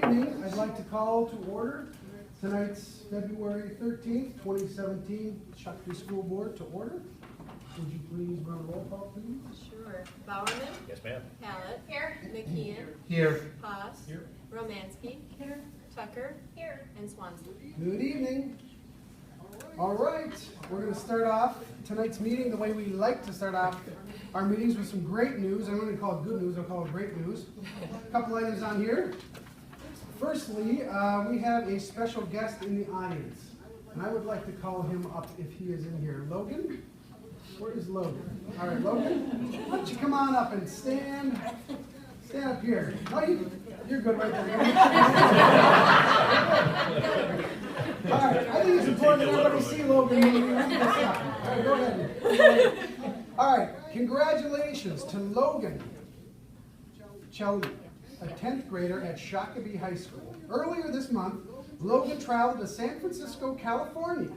evening. I'd like to call to order tonight's February 13th, 2017 Shakopee School Board to order. Would you please run a roll call, please? Sure. Bowerman? Yes, ma'am. Hallett? Here. McKeon? Here. Haas? Here. Romansky? Here. Tucker? Here. And Swanson. Good evening. All right, we're going to start off tonight's meeting the way we like to start off our meetings with some great news. I'm going to call it good news, I'll call it great news. A couple items on here. Firstly, we have a special guest in the audience, and I would like to call him up if he is in here. Logan? Where is Logan? All right, Logan, why don't you come on up and stand up here. No, you're good right there. All right, I think it's important that everybody see Logan when we read this up. All right, go ahead. All right, congratulations to Logan Chelly, a 10th grader at Shakopee High School. Earlier this month, Logan traveled to San Francisco, California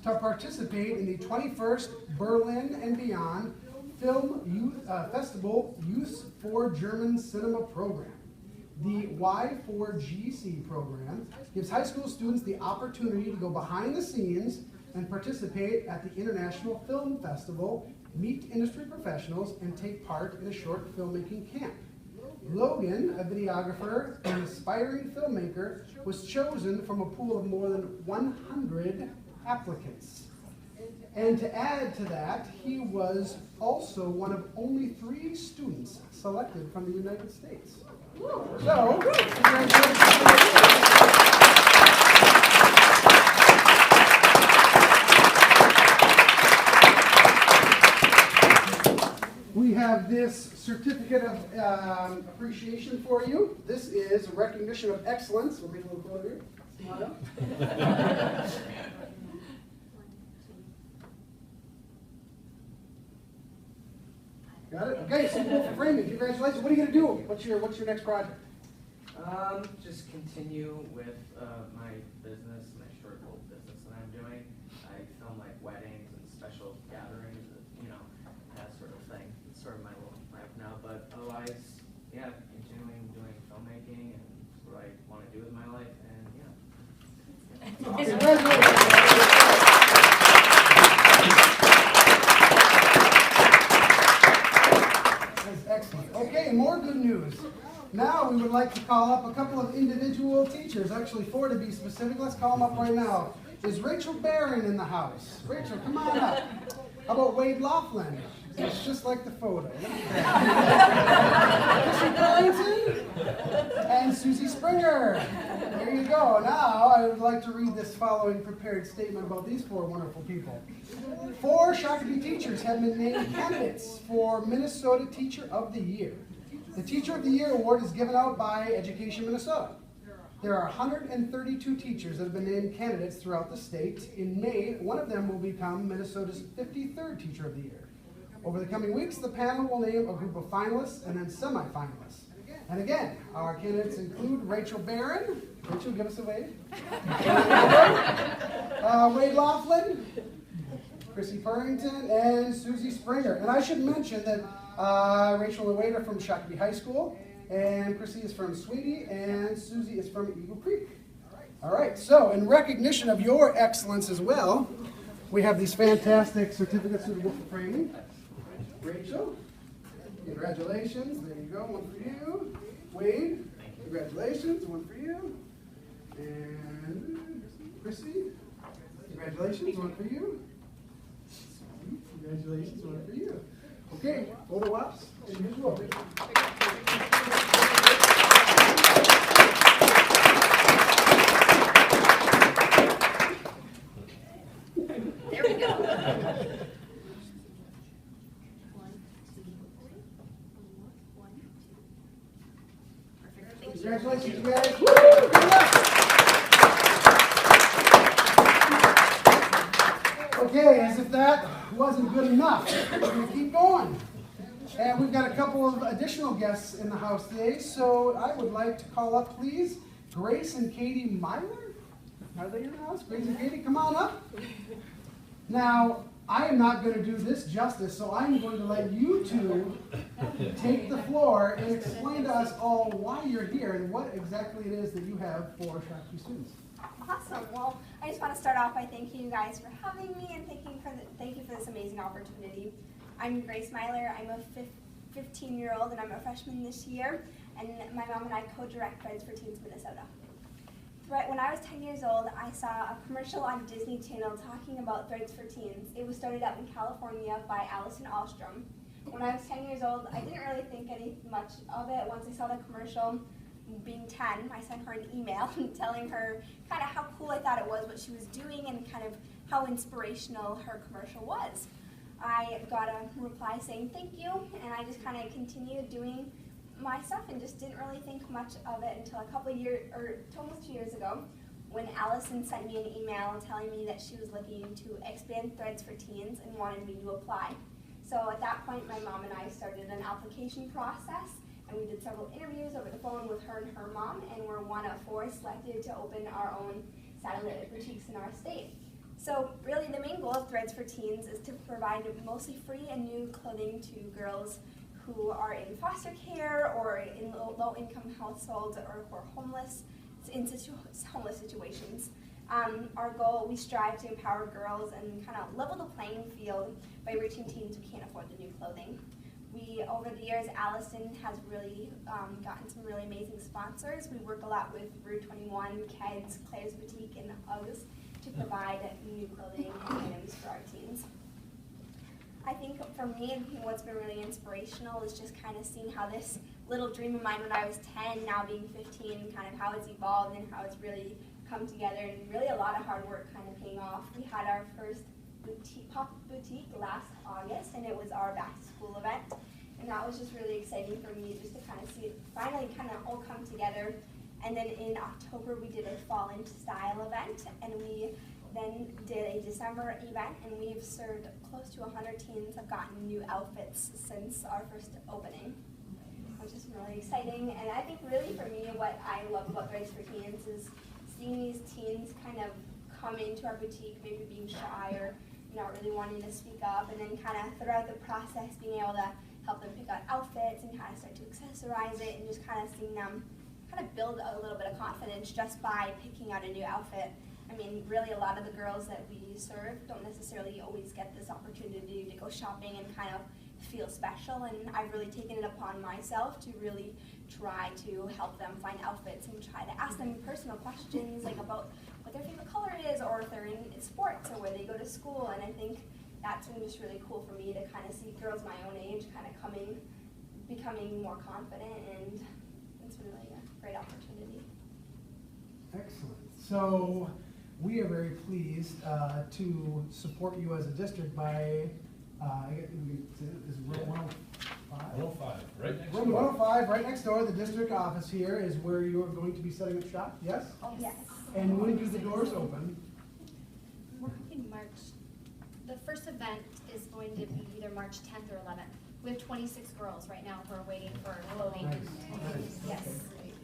to participate in the 21st Berlin and Beyond Film Festival Youth for German Cinema program. The Y4GC program gives high school students the opportunity to go behind the scenes and participate at the International Film Festival, meet industry professionals, and take part in a short filmmaking camp. Logan, a videographer and aspiring filmmaker, was chosen from a pool of more than 100 applicants. And to add to that, he was also one of only 3 students selected from the United States. So, congratulations. We have this certificate of appreciation for you. This is recognition of excellence. We'll get a little closer here. Smile. Got it? Okay, so for framing, congratulations. What are you going to do? What's your next project? Just continue with my business, my short little business that I'm doing. I film like weddings and special gatherings, that sort of thing. It's sort of my little life now, but otherwise, yeah, continuing doing filmmaking and what I want to do with my life, and That's excellent. Okay, more good news. Now we would like to call up a couple of individual teachers, actually 4 to be specific. Let's call them up right now. Is Rachel Barron in the house? Rachel, come on up. How about Wade Laughlin? It's just like the photo. Chrissy Pillington and Susie Springer. There you go. Now I would like to read this following prepared statement about these 4 wonderful people. 4 Shakopee teachers have been named candidates for Minnesota Teacher of the Year. The Teacher of the Year award is given out by Education Minnesota. There are 132 teachers that have been named candidates throughout the state. In May, one of them will become Minnesota's 53rd Teacher of the Year. Over the coming weeks, the panel will name a group of finalists and then semifinalists. And again, our candidates include Rachel Barron. Rachel, give us a wave. Wade Laughlin, Chrissy Purrington, and Susie Springer. And I should mention that Rachel and Wade are from Shakopee High School, and Chrissy is from Sweetie, and Susie is from Eagle Creek. All right, so in recognition of your excellence as well, we have these fantastic certificates suitable for framing. Rachel, congratulations. There you go, one for you. Wade, congratulations, one for you. And Chrissy, congratulations, one for you. Congratulations, one for you. Okay, photo ops, as usual. There we go. Congratulations, you guys. Woo! Good luck. Okay, as if that wasn't good enough, we're going to keep going. And we've got a couple of additional guests in the house today, so I would like to call up, please, Grace and Katie Myler. Are they in the house? Grace and Katie, come on up. Now, I am not going to do this justice, so I'm going to let you two take the floor and explain to us all why you're here and what exactly it is that you have for Shakopee students. Awesome. Well, I just want to start off by thanking you guys for having me and thank you for this amazing opportunity. I'm Grace Myler. I'm a 15-year-old and I'm a freshman this year, and my mom and I co-direct Threads for Teens Minnesota. When I was 10 years old, I saw a commercial on Disney Channel talking about Threads for Teens. It was started up in California by Allison Alstrom. When I was 10 years old, I didn't really think much of it. Once I saw the commercial, being 10, I sent her an email telling her kind of how cool I thought it was, what she was doing, and kind of how inspirational her commercial was. I got a reply saying thank you, and I just kind of continued doing my stuff and just didn't really think much of it until a couple of years, or almost 2 years ago, when Allison sent me an email telling me that she was looking to expand Threads for Teens and wanted me to apply. So at that point, my mom and I started an application process, and we did several interviews over the phone with her and her mom, and we're one of 4 selected to open our own satellite boutiques in our state. So really the main goal of Threads for Teens is to provide mostly free and new clothing to girls who are in foster care or in low-income households or who are homeless, homeless situations. Our goal, we strive to empower girls and kind of level the playing field by reaching teens who can't afford the new clothing. Over the years, Allison has really gotten some really amazing sponsors. We work a lot with Route 21, Keds, Claire's Boutique, and Uggs to provide new clothing and items for our teens. I think for me, what's been really inspirational is just kind of seeing how this little dream of mine when I was 10, now being 15, kind of how it's evolved and how it's really come together, and really a lot of hard work kind of paying off. We had our first pop-up boutique last August, and it was our back-to-school event. And that was just really exciting for me just to kind of see it finally kind of all come together. And then in October, we did a Fall Into Style event, and we then did a December event, and we've served close to 100 teens have gotten new outfits since our first opening, which is really exciting. And I think really for me, what I love about Threads for Teens is seeing these teens kind of come into our boutique, maybe being shy or not really wanting to speak up, and then kind of throughout the process being able to help them pick out outfits and kind of start to accessorize it, and just kind of seeing them kind of build a little bit of confidence just by picking out a new outfit. I mean, really a lot of the girls that we serve don't necessarily always get this opportunity to go shopping and kind of feel special, and I've really taken it upon myself to really try to help them find outfits and try to ask them personal questions like about what their favorite color is, or if they're in sports or where they go to school. And I think that's been just really cool for me to kind of see girls my own age kind of becoming more confident, and it's really a great opportunity. Excellent. So we are very pleased to support you as a district by, is room 105? 105, right next Room door. 105, right next door. The district office here is where you are going to be setting up shop, yes? Yes. And when do the doors open? We're hoping March. The first event is going to be either March 10th or 11th. We have 26 girls right now who are waiting for clothing. Nice. Yes.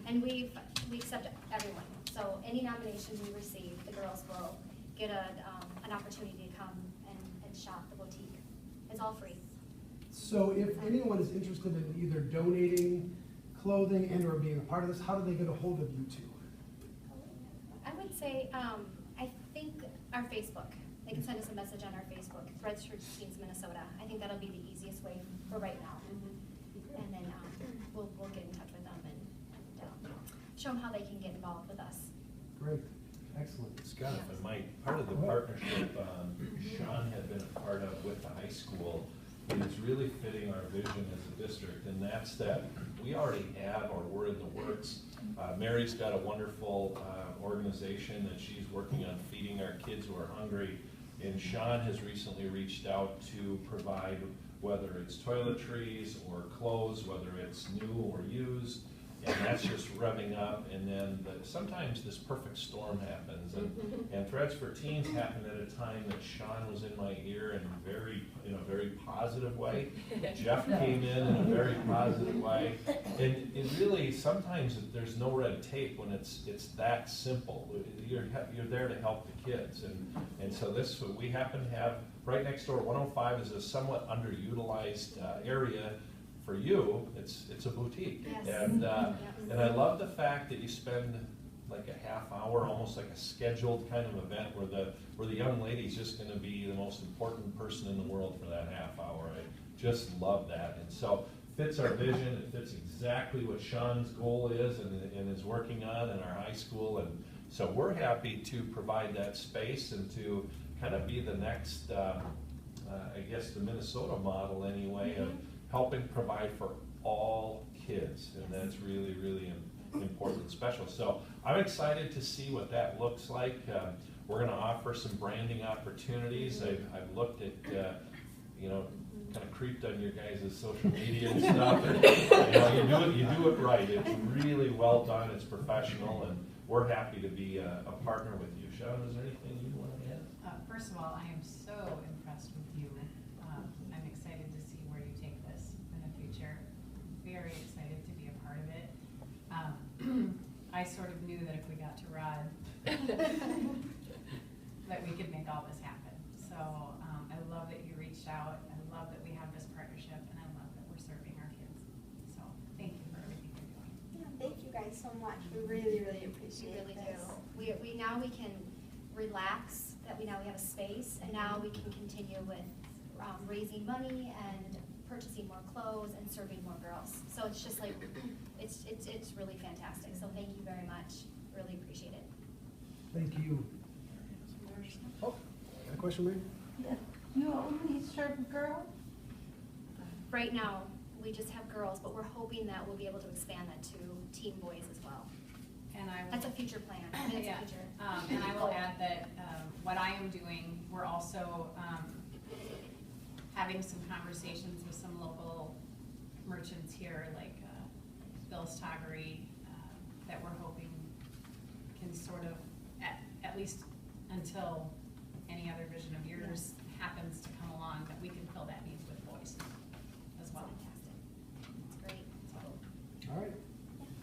And we accept everyone. So any nomination we receive, the girls will get an opportunity to come and shop the boutique. It's all free. So if anyone is interested in either donating clothing and or being a part of this, how do they get a hold of you two? I would say, I think our Facebook. They can send us a message on our Facebook, Threads for Teens Minnesota. I think that'll be the easiest way for right now. And then we'll get in touch with them and show them how they can get involved with us. Great. Excellent. Scott, if I might, part of the partnership Sean had been a part of with the high school is really fitting our vision as a district, and that's that we already have, or we're in the works. Mary's got a wonderful organization that she's working on feeding our kids who are hungry, and Sean has recently reached out to provide, whether it's toiletries or clothes, whether it's new or used, and that's just revving up, and then sometimes this perfect storm happens, and Threads for Teens happened at a time that Sean was in my ear in a very positive way. Jeff came in a very positive way, and it really, sometimes there's no red tape when it's that simple. You're there to help the kids, and so this, we happen to have, right next door, 105 is a somewhat underutilized area. For you, it's a boutique, Yes. and I love the fact that you spend like a half hour, almost like a scheduled kind of event where the young lady's just going to be the most important person in the world for that half hour. I just love that, and so fits our vision. It fits exactly what Sean's goal is and is working on in our high school, and so we're happy to provide that space and to kind of be the next, I guess, the Minnesota model anyway of helping provide for all kids, and that's really, really important and special. So I'm excited to see what that looks like. We're going to offer some branding opportunities. I've looked at, kind of creeped on your guys' social media and stuff. And, you do it right. It's really well done. It's professional, and we're happy to be a partner with you. Sean, is there anything you want to add? First of all, I am so impressed with you. I'm excited to see where you take this in the future. Very excited to be a part of it. I sort of knew that if we got to Rod, that we could make all this happen. So I love that you reached out. I love that we have this partnership, and I love that we're serving our kids. So thank you for everything you're doing. Yeah, thank you guys so much. We really, really We appreciate really this. do. We now we can relax, that we have a space, and now we can continue with raising money and purchasing more clothes and serving more girls. So it's just like, it's really fantastic. So thank you very much. Really appreciate it. Thank you. Oh, got a question, Mary? Yeah. You only serve girls? Right now, we just have girls, but we're hoping that we'll be able to expand that to teen boys as well. And I will, That's a future plan. I mean, it's yeah, a future. and I will add that what I am doing, we're also having some conversations with some local merchants here, like Bill's Toggery, that we're hoping can sort of, at least until any other vision of yours happens to come along, that we can fill that need with boys as well. Fantastic. It's great. All right.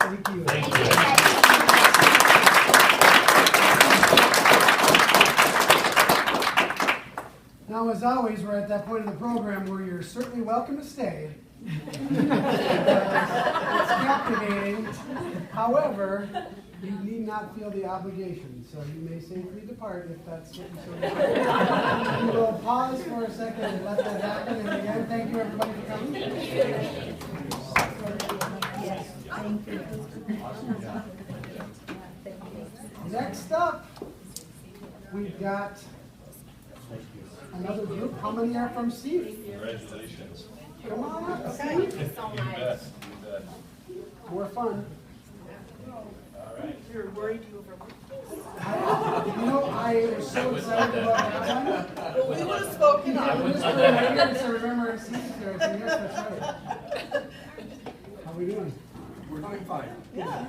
Thank you. Thank you. Now, as always, we're at that point of the program where you're certainly welcome to stay. It's captivating. However, you need not feel the obligation, so you may safely depart if that's what you so desire. We will pause for a second and let that happen. And again, thank you everybody for coming. Yes, thank you. Next up, we've got another group. How many are from Steve? Congratulations. Come on up, Okay. Steve. You bet. You bet. More fun. All right. You're worried you overlooked. I was so excited about that one. Well, we would have spoken I up. was right here to remember Steve there. So yes, that's right. How we doing? We're doing fine. Yeah.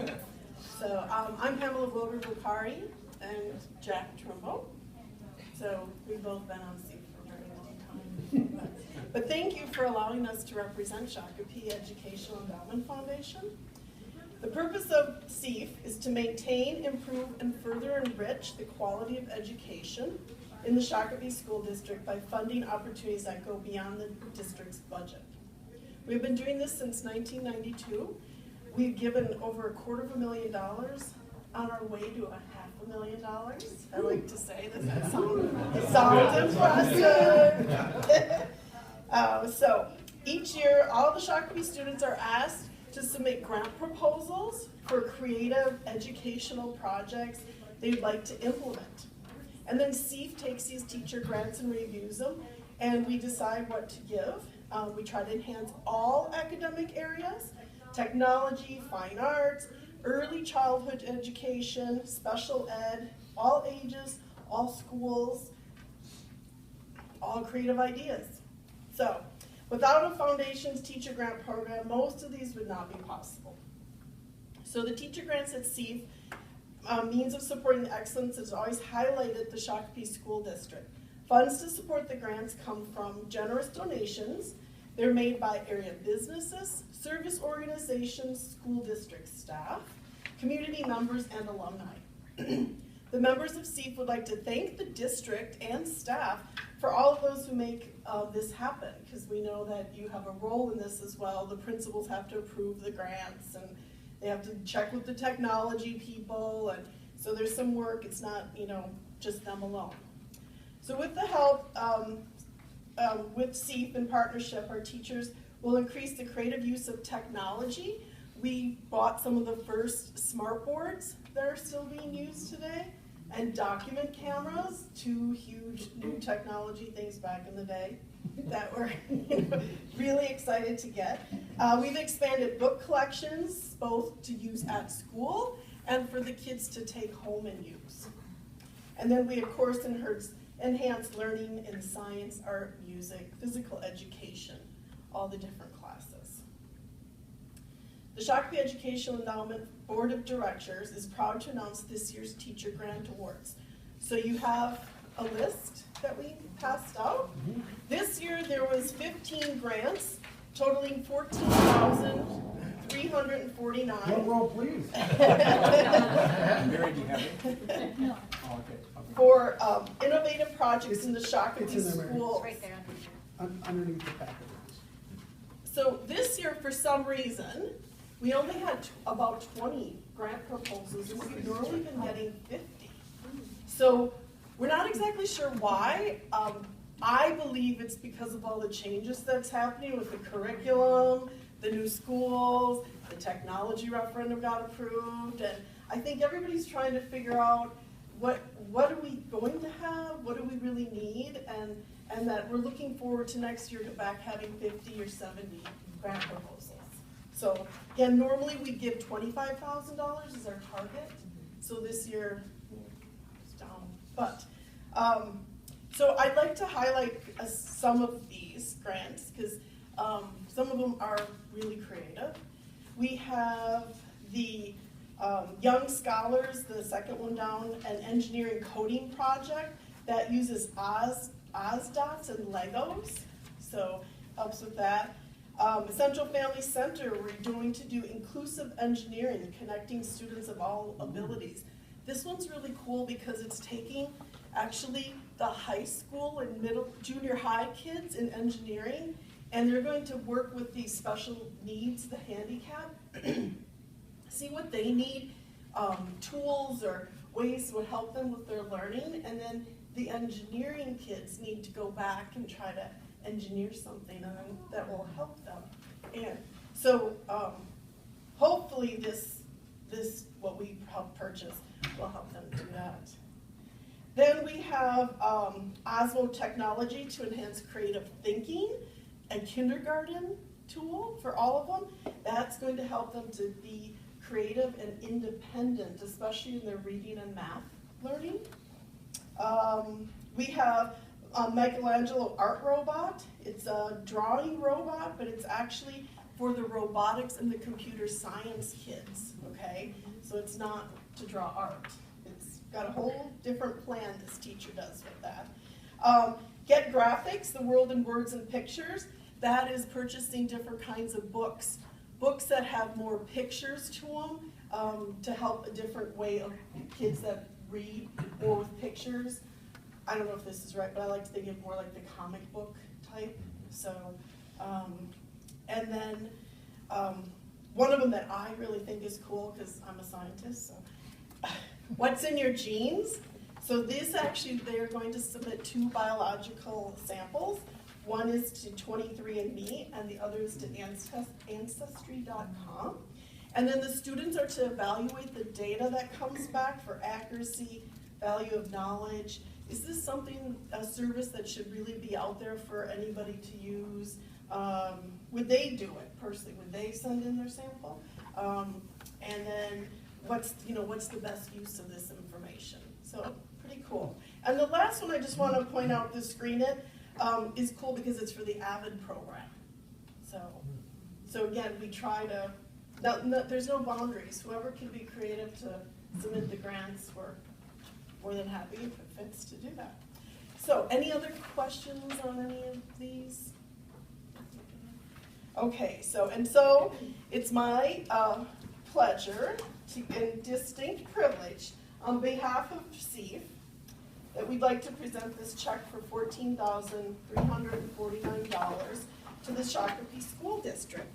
So I'm Pamela Wilbur-Bukhari and Jack Trumbo. So we've both been on SEAF for a very long time. But thank you for allowing us to represent Shakopee Educational Endowment Foundation. The purpose of SEAF is to maintain, improve, and further enrich the quality of education in the Shakopee School District by funding opportunities that go beyond the district's budget. We've been doing this since 1992. We've given over $250,000 on our way to $500,000. I like to say that sounds impressive. So each year, all the Shakopee students are asked to submit grant proposals for creative educational projects they'd like to implement. And then SEAF takes these teacher grants and reviews them, and we decide what to give. We try to enhance all academic areas: technology, fine arts, early childhood education, special ed, all ages, all schools, all creative ideas. So, without a foundation's teacher grant program, most of these would not be possible. So the teacher grants at SEEF, means of supporting excellence, has always highlighted the Shakopee School District. Funds to support the grants come from generous donations. They're made by area businesses, service organizations, school district staff, community members, and alumni. The members of SEEF would like to thank the district and staff for all of those who make this happen, because we know that you have a role in this as well. The principals have to approve the grants, and they have to check with the technology people, and so there's some work. It's not, just them alone. So with the help with SEEF in partnership, our teachers will increase the creative use of technology. We bought some of the first smart boards that are still being used today, and document cameras, 2 huge new technology things back in the day that we're really excited to get. We've expanded book collections, both to use at school and for the kids to take home and use. And then we, of course, enhance learning in science, art, music, physical education, all the different classes. The Shakopee Educational Endowment Board of Directors is proud to announce this year's Teacher Grant Awards. So you have a list that we passed out. This year there was 15 grants totaling $14,349. Drum roll, please. Mary, do you have it? No. Oh, okay. For innovative projects in the Shakopee It's in there, Mary. schools. It's right there. Underneath the packet. So this year, for some reason, we only had about 20 grant proposals, and we've normally been getting 50. So we're not exactly sure why. I believe it's because of all the changes that's happening with the curriculum, the new schools, the technology referendum got approved, and I think everybody's trying to figure out what are we going to have, what do we really need, and that we're looking forward to next year to back having 50 or 70 grant proposals. So again, normally we give $25,000 as our target. So this year it's down. But so I'd like to highlight some of these grants because some of them are really creative. We have the Young Scholars, the second one down, an engineering coding project that uses Oz-dots and Legos, so helps with that. Central Family Center, we're going to do inclusive engineering, connecting students of all abilities. This one's really cool because it's taking actually the high school and junior high kids in engineering, and they're going to work with these special needs, the handicapped, see what they need, tools or ways that would help them with their learning, and then the engineering kids need to go back and try to engineer something that will help them. And so hopefully this what we help purchase will help them do that. Then we have Osmo Technology to enhance creative thinking, a kindergarten tool for all of them. That's going to help them to be creative and independent, especially in their reading and math learning. We have Michelangelo Art Robot. It's a drawing robot, but it's actually for the robotics and the computer science kids, okay? So it's not to draw art. It's got a whole different plan this teacher does with that. Get Graphics, The World in Words and Pictures. That is purchasing different kinds of books. Books that have more pictures to them to help a different way of kids that read more with pictures. I don't know if this is right, but I like to think of more like the comic book type. So, and then one of them that I really think is cool because I'm a scientist. So, What's in Your Genes? So this actually, they're going to submit 2 biological samples. One is to 23andMe and the other is to Ancestry.com. And then the students are to evaluate the data that comes back for accuracy, value of knowledge. Is this something, a service that should really be out there for anybody to use? Would they do it personally? Would they send in their sample? And then what's the best use of this information? So pretty cool. And the last one I just want to point out, the Screen It, is cool because it's for the AVID program. So again, we try to No, there's no boundaries. Whoever can be creative to submit the grants, we're more than happy if it fits to do that. So, any other questions on any of these? Okay, so it's my pleasure and distinct privilege on behalf of CEF that we'd like to present this check for $14,349 to the Shakopee School District.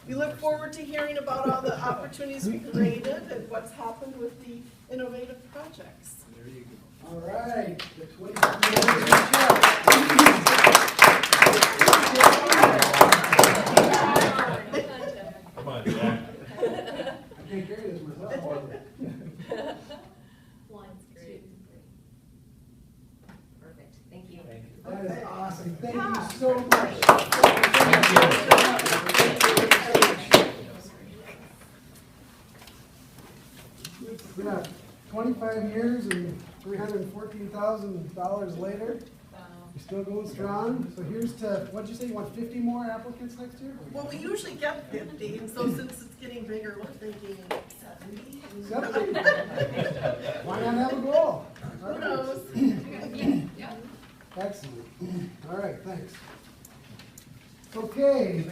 We look forward to hearing about all the opportunities we created and what's happened with the innovative projects. There you go. All right. The 20 Come on, Jack. I can't carry this myself. One's great. Perfect, thank you. That is awesome. Thank you so much. Yeah, 25 years and $314,000 later, you're still going strong. So here's to, what'd you say, you want 50 more applicants next year? Well, we usually get 50, and so since it's getting bigger, we're thinking 70. 70? Why not have a goal? Who knows? Excellent. All right, thanks. Okay,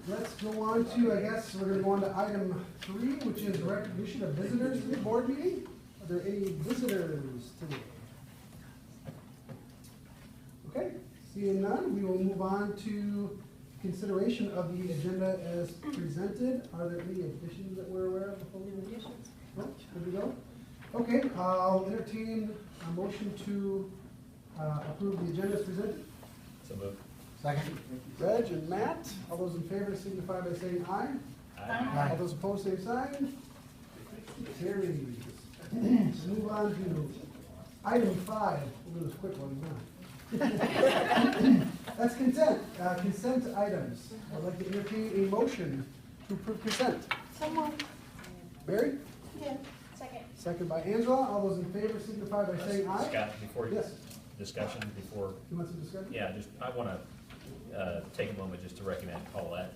let's go on to, I guess, we're going to go on to item 3, which is recognition of visitors to the board meeting. Are there any visitors today? Okay, seeing none, we will move on to consideration of the agenda as presented. Are there any additions that we're aware of before we move? No? Good to go? Okay, I'll entertain a motion to approve the agenda as presented. So moved. Second. Reg and Matt, all those in favor signify by saying aye. Aye. All those opposed, same sign. Carries. Move on to item 5. We'll do this quick one, huh? That's consent. Consent items. I'd like to entertain a motion to approve consent. Someone. Barry? Yeah. Second. Second by Angela. All those in favor signify by saying aye. Scott, before you, Yes. discussion, before, You want some discussion? yeah, I want to take a moment just to recommend Paulette.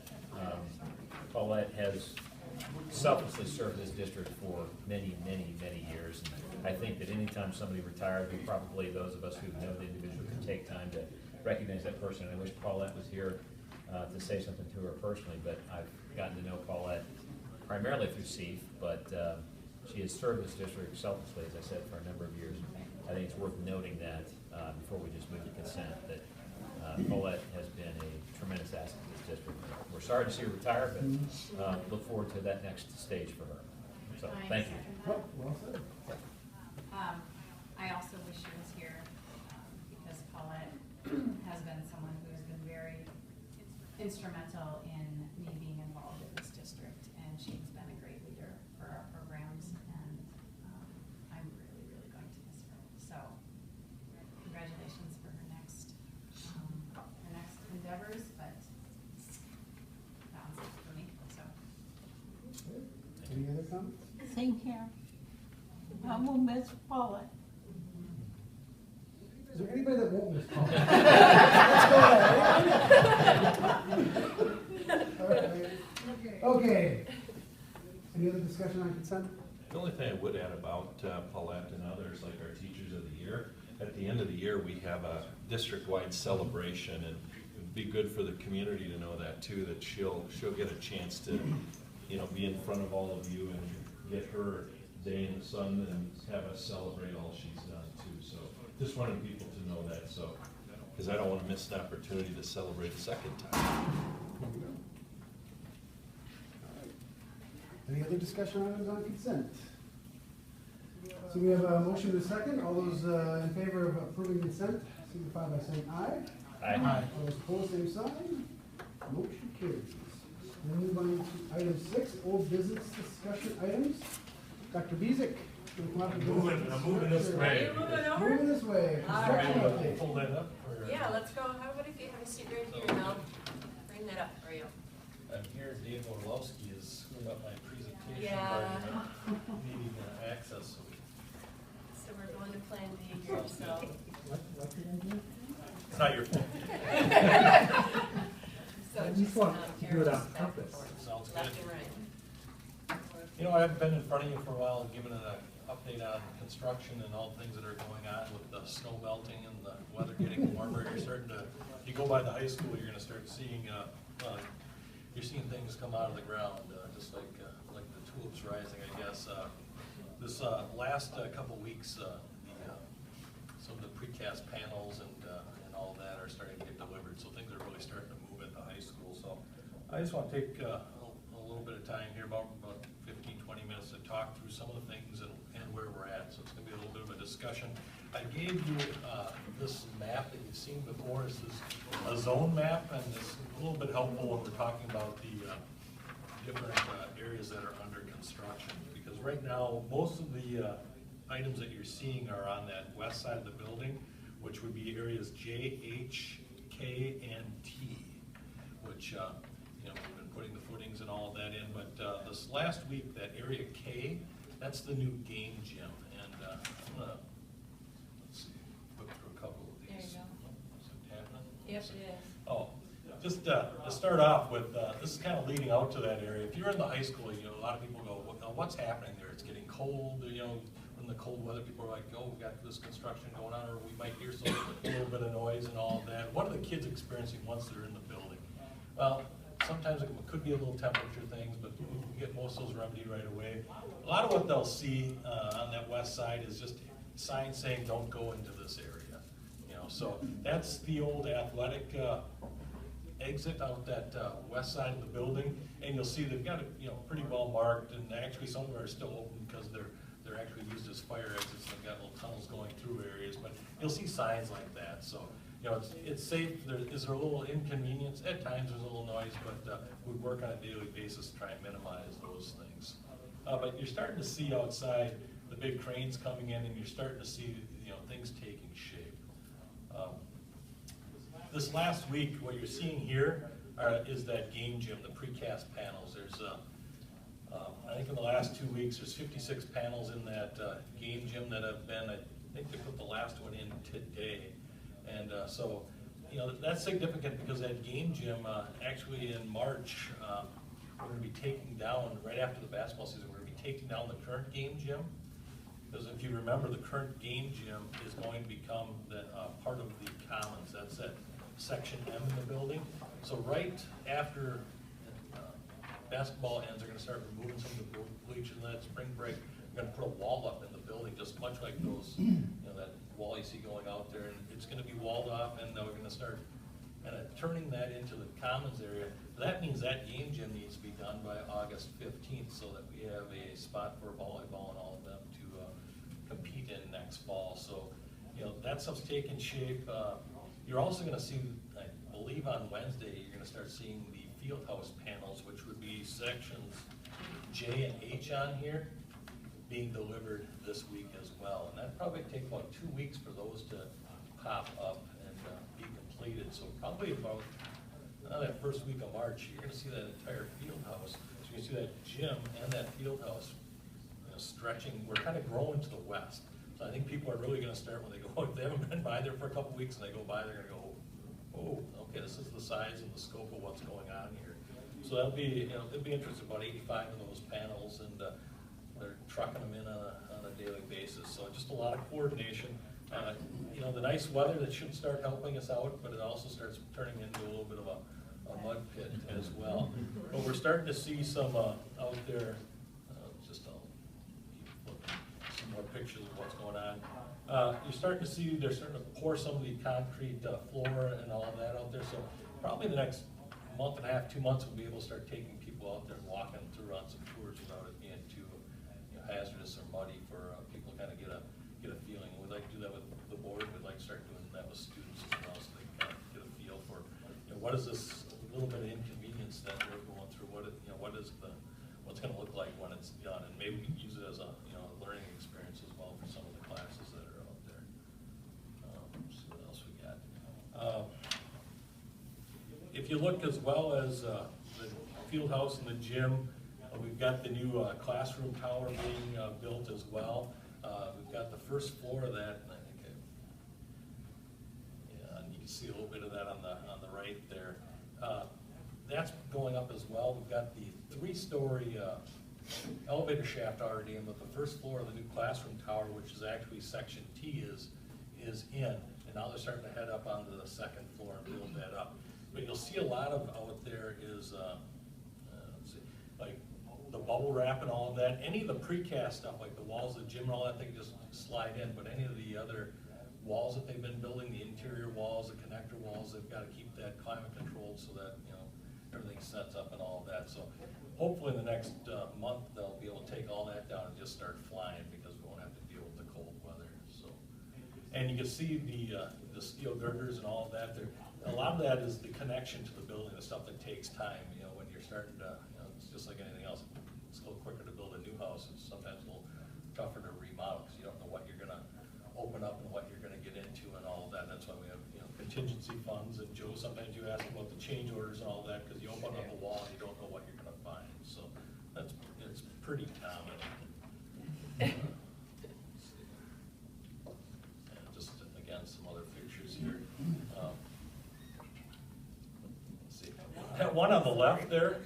Paulette has selflessly served this district for many, many, many years. And I think that anytime somebody retired, we probably, those of us who know the individual, can take time to recognize that person. And I wish Paulette was here to say something to her personally, but I've gotten to know Paulette primarily through CEF, but she has served this district selflessly, as I said, for a number of years. I think it's worth noting that before we just move to consent, that Paulette has been a tremendous asset to this district. We're sorry to see her retire, but look forward to that next stage for her. So, thank you. Well, well said. I also wish she was here, because Paulette has been someone who has been very instrumental in me being involved in this district, and she's been a great leader for our programs, and I'm really, really going to miss her. So, congratulations for her next endeavors, but that's it for me, so. Any other comments? Same here. I will miss Paulette. Is there anybody that won't miss Paul? Let's go ahead. Okay. Any other discussion on consent? The only thing I would add about Paulette and others, like our Teachers of the Year, at the end of the year, we have a district-wide celebration, and it would be good for the community to know that too, that she'll get a chance to, be in front of all of you and get her day in the sun and have us celebrate all she's done too. So just wanted people to know that, so, because I don't want to miss the opportunity to celebrate a second time. Any other discussion items on consent? So we have a motion to second. All those in favor of approving consent signify by saying aye. Aye. All those opposed, same sign. Motion carries. We'll move on to item 6, old business discussion items. Dr. Bezick. I'm moving this way. Moving this way. Construction update. Pull that up? Yeah, let's go. How about if you have a seat right here and I'll bring that up for you? I'm here, Dave Orlowski is screwing up my presentation Yeah. by needing access. So we're going to Plan B here, so. It's not your fault. So You just want to carry do it on this back and purpose. forth, Sounds left good. and right. You know, I've been in front of you for a while, giving an update on construction and all the things that are going on with the snow melting and the weather getting warmer. You're starting to, if you go by the high school, you're gonna start seeing, you're seeing things come out of the ground, just like the tulips rising, I guess. This last couple weeks, some of the precast panels and all that are starting to get delivered, so things are really starting to move at the high school. So I just want to take a little bit of time here, about 15, 20 minutes to talk through some of the things and where we're at. So it's going to be a little bit of a discussion. I gave you this map that you've seen before. This is a zone map, and it's a little bit helpful when we're talking about the different areas that are under construction. Because right now, most of the items that you're seeing are on that west side of the building, which would be areas J, H, K, and T, which you know, we've been putting the footings and all of that in. But this last week, that area K, that's the new game gym, and I'm gonna let's see, flip through a couple of these. There you go. Is it happening? Yep, it is. Oh, just to start off with, this is kind of leading out to that area. If you're in the high school, you know, a lot of people go, what's happening there? It's getting cold, you know, in the cold weather, people are like, oh, we got this construction going on, or we might hear some a little bit of noise and all of that. What are the kids experiencing once they're in the building? Well, sometimes it could be a little temperature things, but you get most of those remedied right away. A lot of what they'll see on that west side is just signs saying, don't go into this area. You know, so that's the old athletic exit out that west side of the building, and you'll see they've got it, you know, pretty well marked, and actually some of them are still open because they're actually used as fire exits, and they've got little tunnels going through areas, but you'll see signs like that. So, you know, it's safe. Is there a little inconvenience? At times there's a little noise, but we work on a daily basis to try and minimize those things. But you're starting to see outside the big cranes coming in, and you're starting to see, you know, things taking shape. This last week, what you're seeing here is that game gym, the precast panels. There's, I think in the last 2 weeks, there's 56 panels in that game gym that have been, I think they put the last one in today. And so, you know, that's significant because that game gym, actually in March, we're going to be taking down, right after the basketball season, we're going to be taking down the current game gym. Because if you remember, the current game gym is going to become the, part of the commons. That's that section M in the building. So right after basketball ends, they're going to start removing some of the bleachers in that spring break. We're going to put a wall up in the building, just much like those, you know, that wall you see going out there. And it's going to be walled off, and we're going to start kind of turning that into the commons area. That means that game gym needs to be done by August 15th so that we have a spot for volleyball and all of them to compete in next fall. So, you know, that stuff's taking shape. You're also going to see, I believe on Wednesday, you're going to start seeing the field house panels, which would be sections J and H on here, being delivered this week as well. And that'd probably take about 2 weeks for those to pop up and be completed. So probably about that first week of March, you're going to see that entire field house. So you can see that gym and that field house, you know, stretching. We're kind of growing to the west. So I think people are really going to start when they go, if they haven't been by there for a couple weeks and they go by, they're going to go, oh, okay, this is the size and the scope of what's going on here. So that'll be, you know, it'll be interesting, about 85 of those panels, and they're trucking them in on a daily basis. So just a lot of coordination. You know, the nice weather, that should start helping us out, but it also starts turning into a little bit of a mud pit as well. But we're starting to see some out there, some more pictures of what's going on. You're starting to see, they're starting to pour some of the concrete floor and all of that out there. So probably the next month and a half, 2 months, we'll be able to start taking people out there and walking through on some tours without it being too, you know, hazardous or muddy for people to kind of get a feeling. And we'd like to do that with the board. We'd like to start doing that with students as well, so they can kind of get a feel for, you know, what is this little bit of inconvenience that we're going through? What, you know, what's going to look like when it's done? And maybe we can use it as a, you know, a learning experience as well for some of the classes that are out there. So what else we got? If you look as well as the field house and the gym, we've got the new classroom tower being built as well. We've got the first floor of that, and I think and you can see a little bit of that on the right there. That's going up as well. We've got the 3-story elevator shaft already in, but the first floor of the new classroom tower, which is actually section T, is in. And now they're starting to head up onto the second floor and build that up. But you'll see a lot of out there is, let's see, like the bubble wrap and all of that. Any of the precast stuff, like the walls of the gym and all that, they can just slide in. But any of the other walls that they've been building, the interior walls, the connector walls, they've got to keep that climate controlled so that, you know, everything sets up and all of that. So hopefully in the next month, they'll be able to take all that down and just start flying because we won't have to deal with the cold weather. So, and you can see the steel girders and all of that. A lot of that is the connection to the building, the stuff that takes time. You know, when you're starting to, you know, it's just like anything else. It's a little quicker to build a new house. It's sometimes a little tougher to remodel because you don't know what you're going to open up and what you're going to get into and all of that. That's why we have, you know, contingency funds. And Joe, sometimes you ask about the change orders and all that because you open up a wall and you don't know what you're going to find. So it's pretty common. Just again, some other pictures here. Let's see. That one on the left there.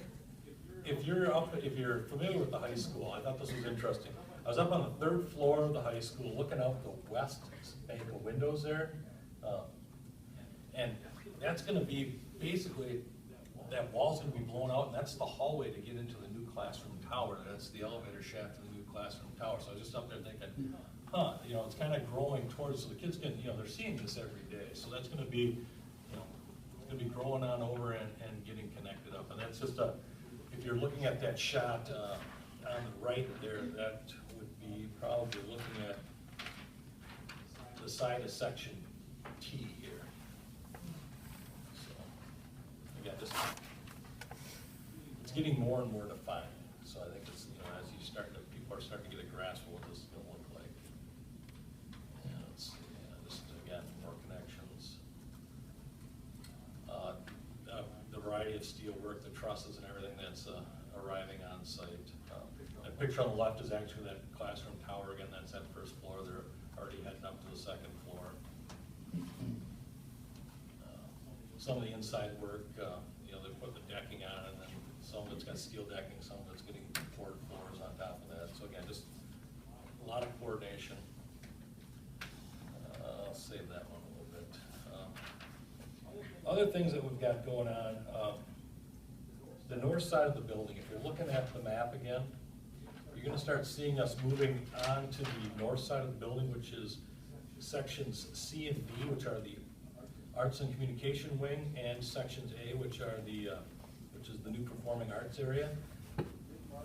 If you're familiar with the high school, I thought this was interesting. I was up on the 3rd floor of the high school looking out the west bank of windows there. And that's going to be basically, that wall's going to be blown out, and that's the hallway to get into the new classroom tower. That's the elevator shaft to the new classroom tower. So I was just up there thinking, huh, you know, it's kind of growing towards, so the kids can, you know, they're seeing this every day. So that's going to be, you know, it's going to be growing on over and getting connected up. And that's just a, if you're looking at that shot on the right there, that would be probably looking at the side of section T here. So, again, just, it's getting more and more defined. So I think it's, you know, as you start to, people are starting to get a grasp of what this is going to look like. Yeah, let's see, just again, more connections. The variety of steel work, the trusses and everything that's arriving on site. That picture on the left is actually that classroom tower. Again, that's that 1st floor. They're already heading up to the 2nd floor. Some of the inside work, you know, they put the decking on, and then some of it's got steel decking, some of it's getting poured floors on top of that. So again, just a lot of coordination. I'll save that one a little bit. Other things that we've got going on, the north side of the building, if you're looking at the map again, you're going to start seeing us moving on to the north side of the building, which is sections C and D, which are the Arts and Communication Wing, and sections A, which are the which is the new Performing Arts area.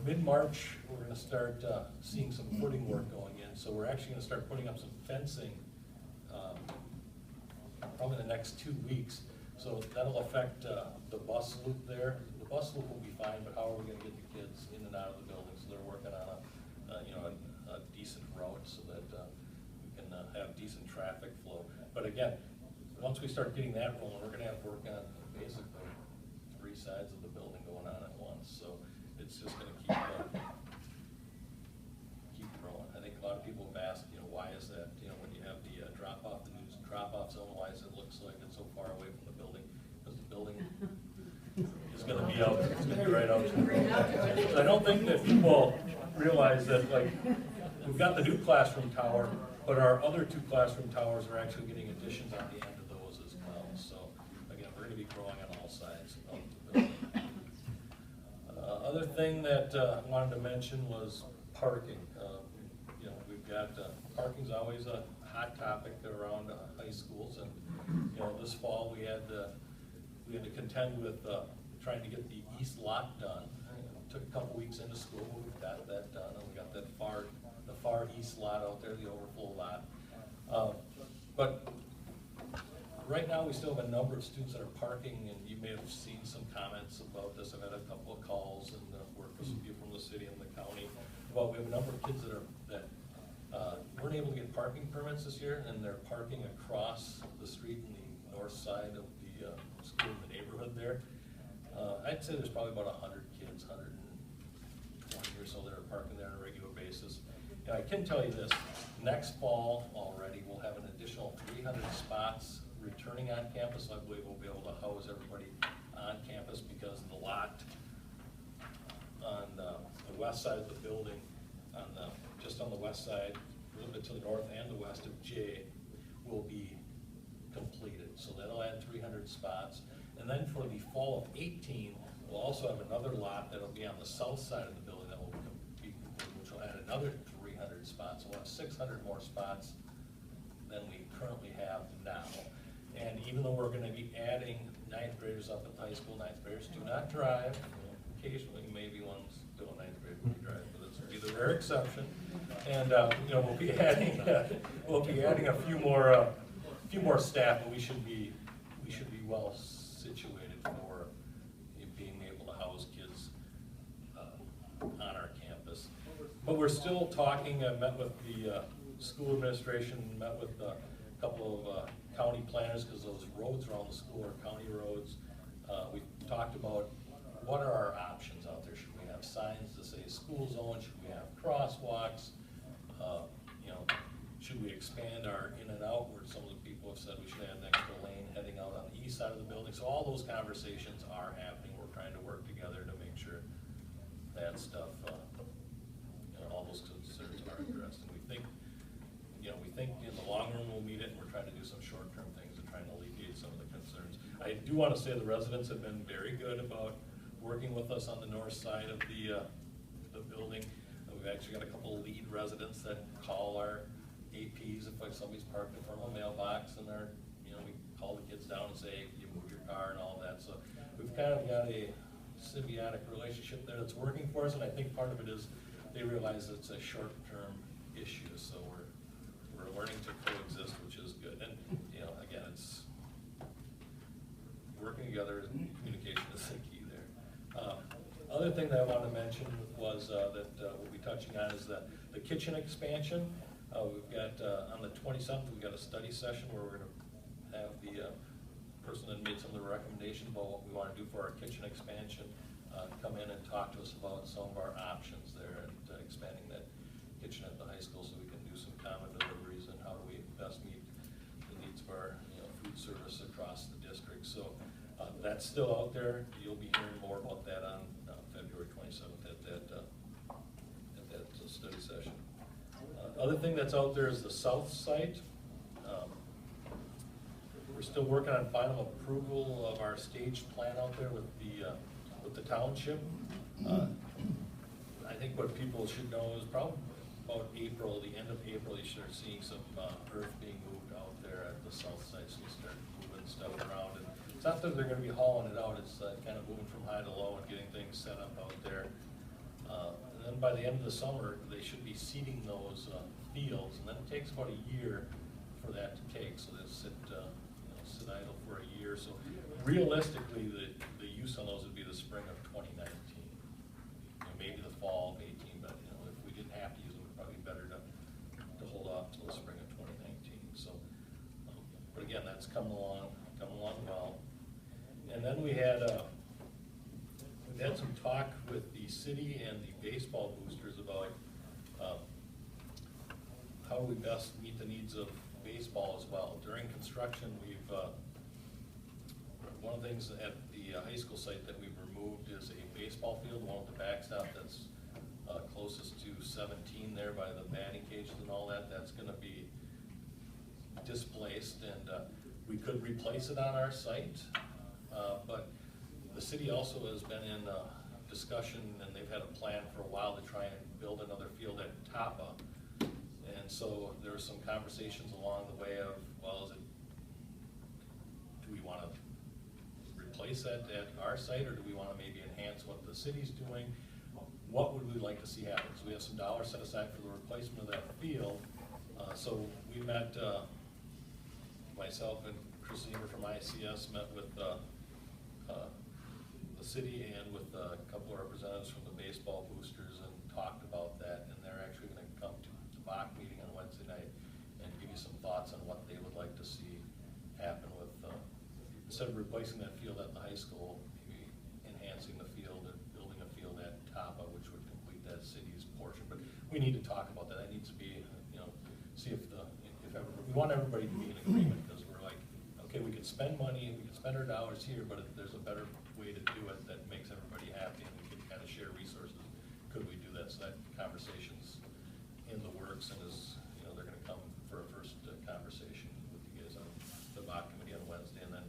Mid-March, we're going to start seeing some footing work going in. So we're actually going to start putting up some fencing probably in the next 2 weeks. So that'll affect the bus loop there. The bus loop will be fine, but how are we going to get the kids in and out of the building? So they're working on a decent route so that we can have decent traffic flow. But again, once we start getting that rolling, we're going to have work on basically 3 sides of the building going on at once. So it's just going to keep growing. I think a lot of people have asked, you know, why is that? You know, when you have the drop-off, the new drop-off zone, why does it look like it's so far away from the building? Because the building is going to be out. It's going to be right out to the road. So I don't think that people realize that, like, we've got the new classroom tower, but our other 2 classroom towers are actually getting additions on the end of those as well. So again, we're going to be growing on all sides of the building. Other thing that I wanted to mention was parking. You know, we've got parking's always a hot topic around high schools, and you know, this fall we had to contend with trying to get the east lot done. It took a couple weeks into school, but we got that done, and we got the far east lot out there, the overflow lot. But right now we still have a number of students that are parking, and you may have seen some comments about this. I've had a couple of calls and worked with some people from the city and the county. Well, we have a number of kids that weren't able to get parking permits this year, and they're parking across the street in the north side of the school in the neighborhood there. I'd say there's probably about 100 kids, 120 or so that are parking there on a regular basis. And I can tell you this, next fall already, we'll have an additional 300 spots returning on campus. I believe we'll be able to house everybody on campus because the lot on the west side of the building, just on the west side, a little bit to the north and the west of J, will be completed. So that'll add 300 spots. And then for the fall of 18, we'll also have another lot that'll be on the south side of the building that will be completed, which will add another 300 spots. So we'll have 600 more spots than we currently have now. And even though we're gonna be adding ninth graders up at high school, ninth graders do not drive. Occasionally, maybe one's still a ninth grade when they drive, but it's be the rare exception. And, you know, we'll be adding a few more staff, but we should be well situated for being able to house kids on our campus. But we're still talking. I met with the school administration, met with a couple of county planners, because those roads around the school are county roads. We talked about what are our options out there. Should we have signs that say school zone? Should we have crosswalks? You know, should we expand our in and out, where some of the people have said we should have an extra lane heading out on the east side of the building? So all those conversations are happening. We're trying to work together to make sure that stuff, you know, all those concerns are addressed. And we think in the long run we'll meet it, and we're trying to do some short-term things and trying to alleviate some of the concerns. I do want to say the residents have been very good about working with us on the north side of the building. We've actually got a couple of lead residents that call our APs if like somebody's parked in front of a mailbox, and they're, you know, we call the kids down and say, you move your car and all that. So we've kind of got a symbiotic relationship there that's working for us, and I think part of it is they realize it's a short-term issue, so we're learning to coexist, which is good. And, you know, again, it's working together, communication is the key there. Other thing that I want to mention was that we'll be touching on is the kitchen expansion. We've got, on the 27th, we've got a study session where we're going to have the person that made some of the recommendations about what we want to do for our kitchen expansion come in and talk to us about some of our options there and expanding that kitchen at the high school, so we can do some common deliveries and how do we best meet the needs of our, you know, food service across the district. So that's still out there. You'll be hearing more about that on February 27th at that study session. Other thing that's out there is the south site. We're still working on final approval of our staged plan out there with the township. I think what people should know is probably about April, the end of April, you start seeing some earth being moved out there at the south side, so you start moving stuff around. And it's not that they're going to be hauling it out, it's kind of moving from high to low and getting things set up out there. And then by the end of the summer, they should be seeding those fields, and then it takes about a year for that to take. So they'll sit idle for a year. So realistically, the use on those would be the spring of 2019, maybe the fall of 18. But you know, if we didn't have to use them, it'd probably be better to hold off till the spring of 2019. So, but again, that's coming along well. And then we've had some talk with the city and the baseball boosters about how do we best meet the needs of baseball as well. During construction, one of the things at the high school site that we've removed is a baseball field, one with the backstop that's closest to 17 there by the batting cages and all that. That's going to be displaced, and we could replace it on our site, but the city also has been in discussion, and they've had a plan for a while to try and build another field at Tapa. And so there were some conversations along the way of, well, do we want to replace that at our site, or do we want to maybe enhance what the city's doing? What would we like to see happen? So we have some dollars set aside for the replacement of that field. So we met, myself and Christine from ICS met with the city and with a couple of representatives from the baseball boosters and talked about that, and they're actually going to come to the BAC meeting on Wednesday night and give you some thoughts on what they would like to see happen with, instead of replacing that field at the high school, maybe enhancing the field and building a field at Tapa, which would complete that city's portion. But we need to talk about that. That needs to be, you know, see if we want everybody to be in agreement, because we're like, okay, we can spend money, we can spend our dollars here, but if there's a better way to do it that makes everybody happy and we can kind of share resources, could we do that conversation's in the works and is, they're gonna come for a first conversation with you guys on the BOC committee on Wednesday, and then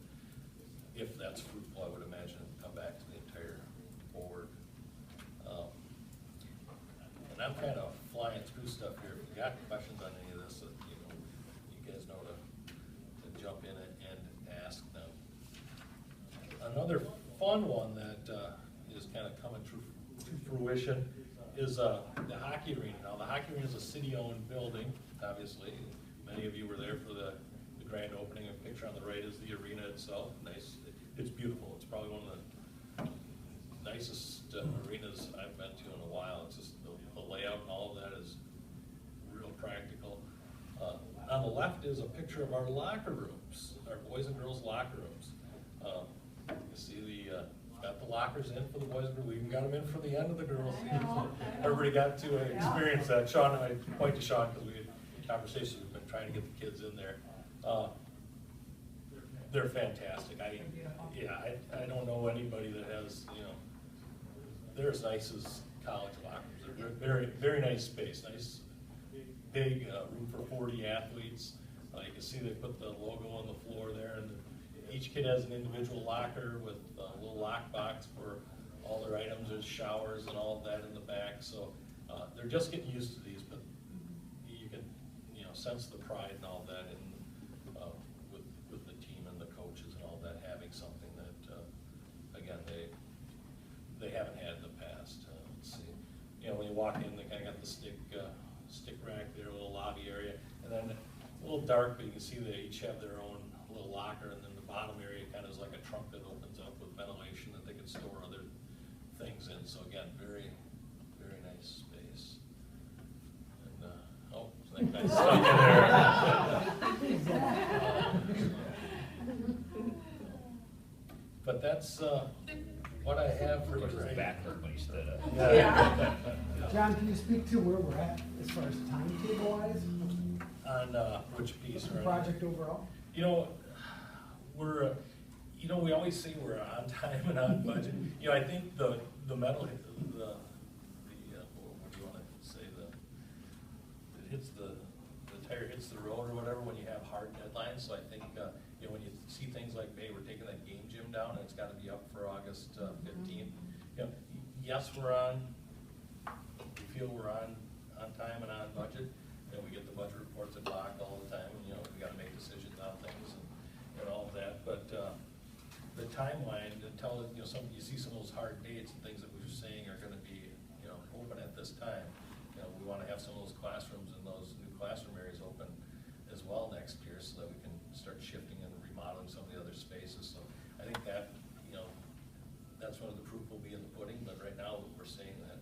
if that's fruitful, I would imagine come back to the entire board. And I'm kind of flying through stuff here. If you got questions on any of this, you guys know to jump in and ask them. Another fun one that is kind of coming to fruition is the hockey arena. Now, the hockey arena is a city-owned building, obviously. Many of you were there for the grand opening. A picture on the right is the arena itself. Nice. It's beautiful. It's probably one of the nicest arenas I've been to in a while. It's just the layout and all of that is real practical. On the left is a picture of our locker rooms, our boys and girls locker rooms. You see got the lockers in for the boys and girls. We even got them in for the end of the girls' season. So everybody got to experience that. Sean and I point to Sean because we had conversations. We've been trying to get the kids in there. They're fantastic. I don't know anybody that has, they're as nice as college locker rooms. They're very, very nice space. Nice, big room for 40 athletes. You can see they put the logo on the floor there, and each kid has an individual locker with a little lock box for all their items. There's showers and all of that in the back. So they're just getting used to these, but you can, sense the pride and all that in with the team and the coaches and all that, having something that again they haven't had in the past. Let's see, when you walk in, they kind of got the stick rack there, a little lobby area, and then a little dark, but you can see they each have their own little locker, and then the bottom area kind of is like a trunk that opens up with ventilation that they can store other things in. So again, very, very nice space. And I think I stuck in there. But that's what I have for you Of course, right his back hurt when he stood up. Yeah. John, can you speak to where we're at as far as timetable wise? On which piece? The project overall? We're, we always say we're on time and on budget. I think the metal, what do you want to say, the tire hits the road or whatever when you have hard deadlines. So I think, when you see things like, hey, we're taking that game gym down and it's got to be up for August 15th. Yes, we feel we're on time and on budget. We get the budget reports at BOC all the time, and we got to make decisions on things and all of that. But the timeline until you see some of those hard dates and things that we were saying are going to be open at this time. We want to have some of those classrooms and those new classroom areas open as well next year, so that we can start shifting and remodeling some of the other spaces. So I think that that's one of the proof will be in the pudding. But right now we're saying that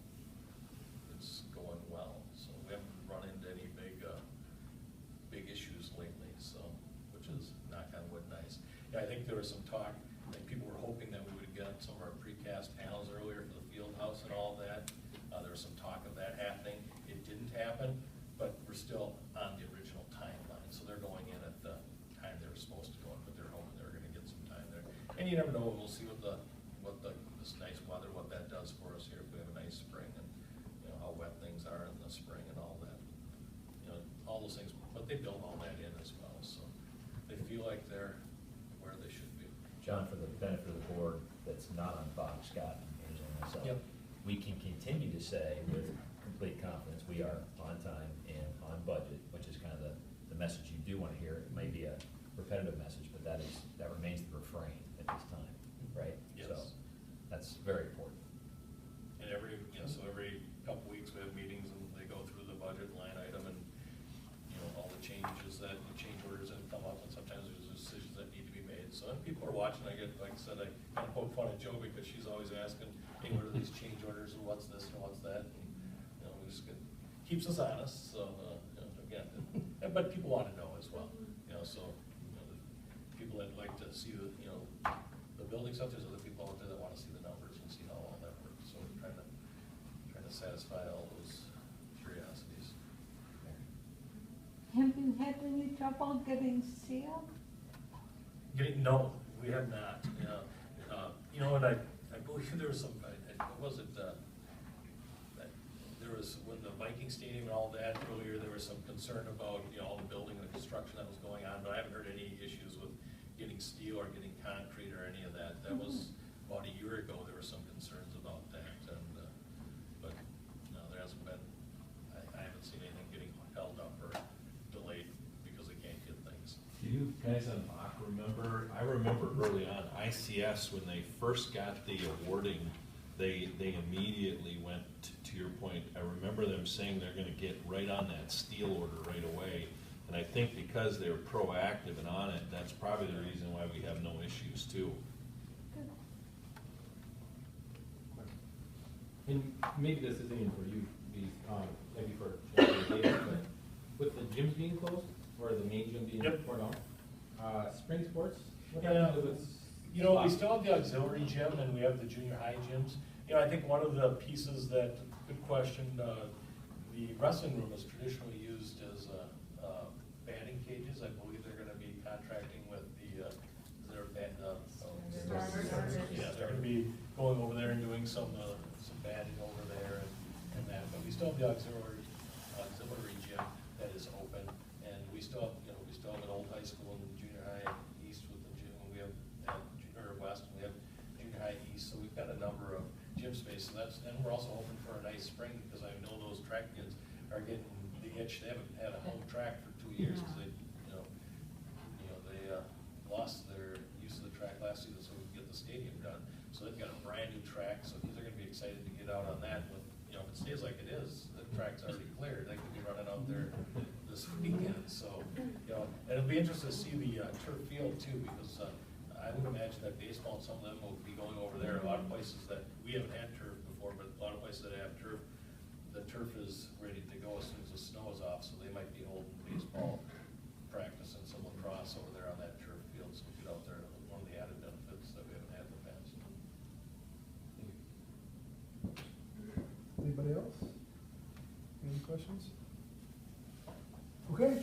it's going well. So we haven't run into any big issues lately, so, which is, knock on wood, nice. I think there was some talk, people were hoping that we would get some of our precast panels earlier for the field house and all that. There was some talk of that happening. It didn't happen, but we're still on the original timeline. So they're going in at the time they were supposed to go in, but they're hoping they're gonna get some time there. And you never know, we'll see what this nice weather, what that does for us here if we have a nice spring, and how wet things are in the spring and all that. All those things, but they build all that in as well, so they feel like they're where they should be. John, for the benefit of the board that's not on BOC, Scott and myself, Yep. we can continue to say with complete confidence, we are on time and on budget, which is kind of the message you do want to hear. It may be a repetitive message, but that remains the refrain at this time, right? Yes. So that's very important. And every couple weeks we have meetings and they go through the budget line item and, all the changes change orders that come up, and sometimes there's decisions that need to be made. So if people are watching, like I said, I kind of poke fun at Joe because she's always asking, hey, what are these change orders and what's this and what's that? And, we just keeps us honest, so, again, but people want to know as well. So, the people that like to see the building stuff, there's other people out there that want to see the numbers and see how all that works. So we're trying to satisfy all those curiosities. Have you had any trouble getting sealed? No, we have not. And I believe there was some, there there was, when the Viking Stadium and all that earlier, there was some concern about, all the building and the construction that was going on, but I haven't heard any issues with getting steel or getting concrete or any of that. That was about a year ago, there were some concerns about that, and, but, no, there hasn't been, I haven't seen anything getting held up or delayed because they can't get things. Do you guys on Bach remember, I remember early on, ICS, when they first got the awarding, they immediately went, to your point, I remember them saying they're gonna get right on that steel order right away. And I think because they were proactive and on it, that's probably the reason why we have no issues too. And maybe this isn't even for you, maybe for David, but with the gyms being closed, or the main gym being torn off, spring sports, what happens if it's? We still have the auxiliary gym and we have the junior high gyms. I think one of the pieces that, good question, the wrestling room is traditionally used as batting cages. I believe they're gonna be contracting with their band, yeah, they're gonna be going over there and doing some batting over there and that. But we still have the auxiliary gym that is open, and we still have, we still have an old high school and junior high east with the gym. We have or west, and we have junior high east, so we've got a number of gym space, and we're also hoping for a nice spring, because I know those track kids are getting the itch. They haven't had a home track for 2 years, because they, they lost their use of the track last season, so we could get the stadium done. So they've got a brand new track, so kids are gonna be excited to get out on that. But, if it stays like it is, the track's already cleared, they could be running out there this weekend, so, and it'll be interesting to see the turf field too, because I would imagine that baseball, some of them will be going over there. A lot of places that, we haven't had turf before, but a lot of places that have turf, the turf is ready to go as soon as the snow is off, so they might be holding baseball practice and some lacrosse over there on that turf field, so get out there, one of the added benefits that we haven't had in the past. Anybody else? Any questions? Okay.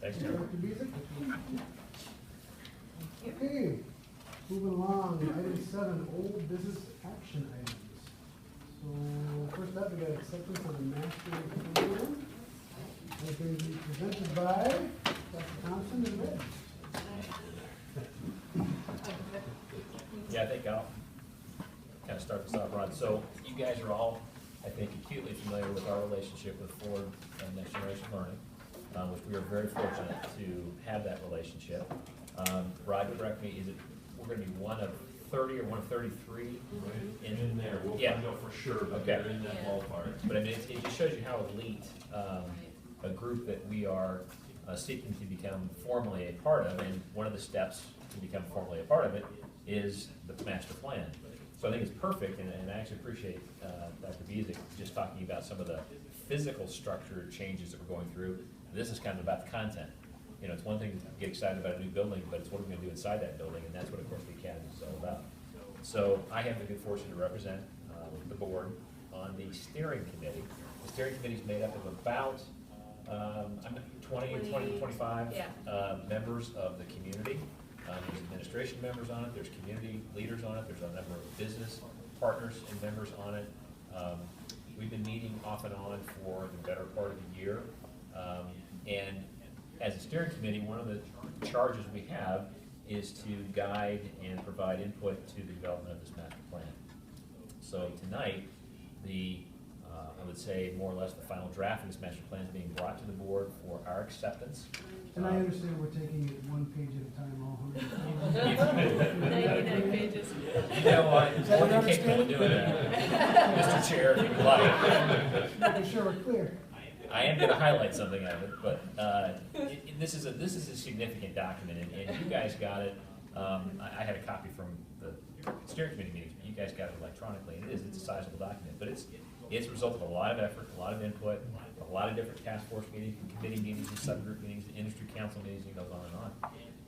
Thanks, Jerry. Dr. Beasley? Okay, moving along, item 7, old business action items. So, first up, we got acceptance of the master plan. It's going to be presented by Dr. Thompson and Red. Yeah, I think I'll kind of start this off, Rod. So you guys are all, I think, acutely familiar with our relationship with Ford and Next Generation Learning, which we are very fortunate to have that relationship. Rod, correct me, we're going to be one of 30 or one of 33? In there, we'll find out for sure, but they're in that ballpark. But I mean, it just shows you how elite a group that we are seeking to become formally a part of, and one of the steps to become formally a part of it is the master plan. So I think it's perfect, and I actually appreciate Dr. Beasley just talking about some of the physical structure changes that we're going through. This is kind of about the content. It's one thing to get excited about a new building, but it's what we're going to do inside that building, and that's what, of course, the Academy is all about. So I have the good fortune to represent the board on the steering committee. The steering committee is made up of about 20 to 25 members of the community. There's administration members on it, there's community leaders on it, there's a number of business partners and members on it. We've been meeting off and on for the better part of the year. And as a steering committee, one of the charges we have is to guide and provide input to the development of this master plan. So tonight, I would say more or less the final draft of this master plan is being brought to the board for our acceptance. And I understand we're taking it one page at a time, all 100. 99 pages. You know what? More than capable of doing that, Mr. Chair, if you would like. Making sure we're clear. I am going to highlight something of it, but this is a significant document, and you guys got it. I had a copy from the steering committee meetings, but you guys got it electronically. It's a sizable document, but it's a result of a lot of effort, a lot of input, a lot of different task force meetings, committee meetings, and subgroup meetings, and industry council meetings, and it goes on and on.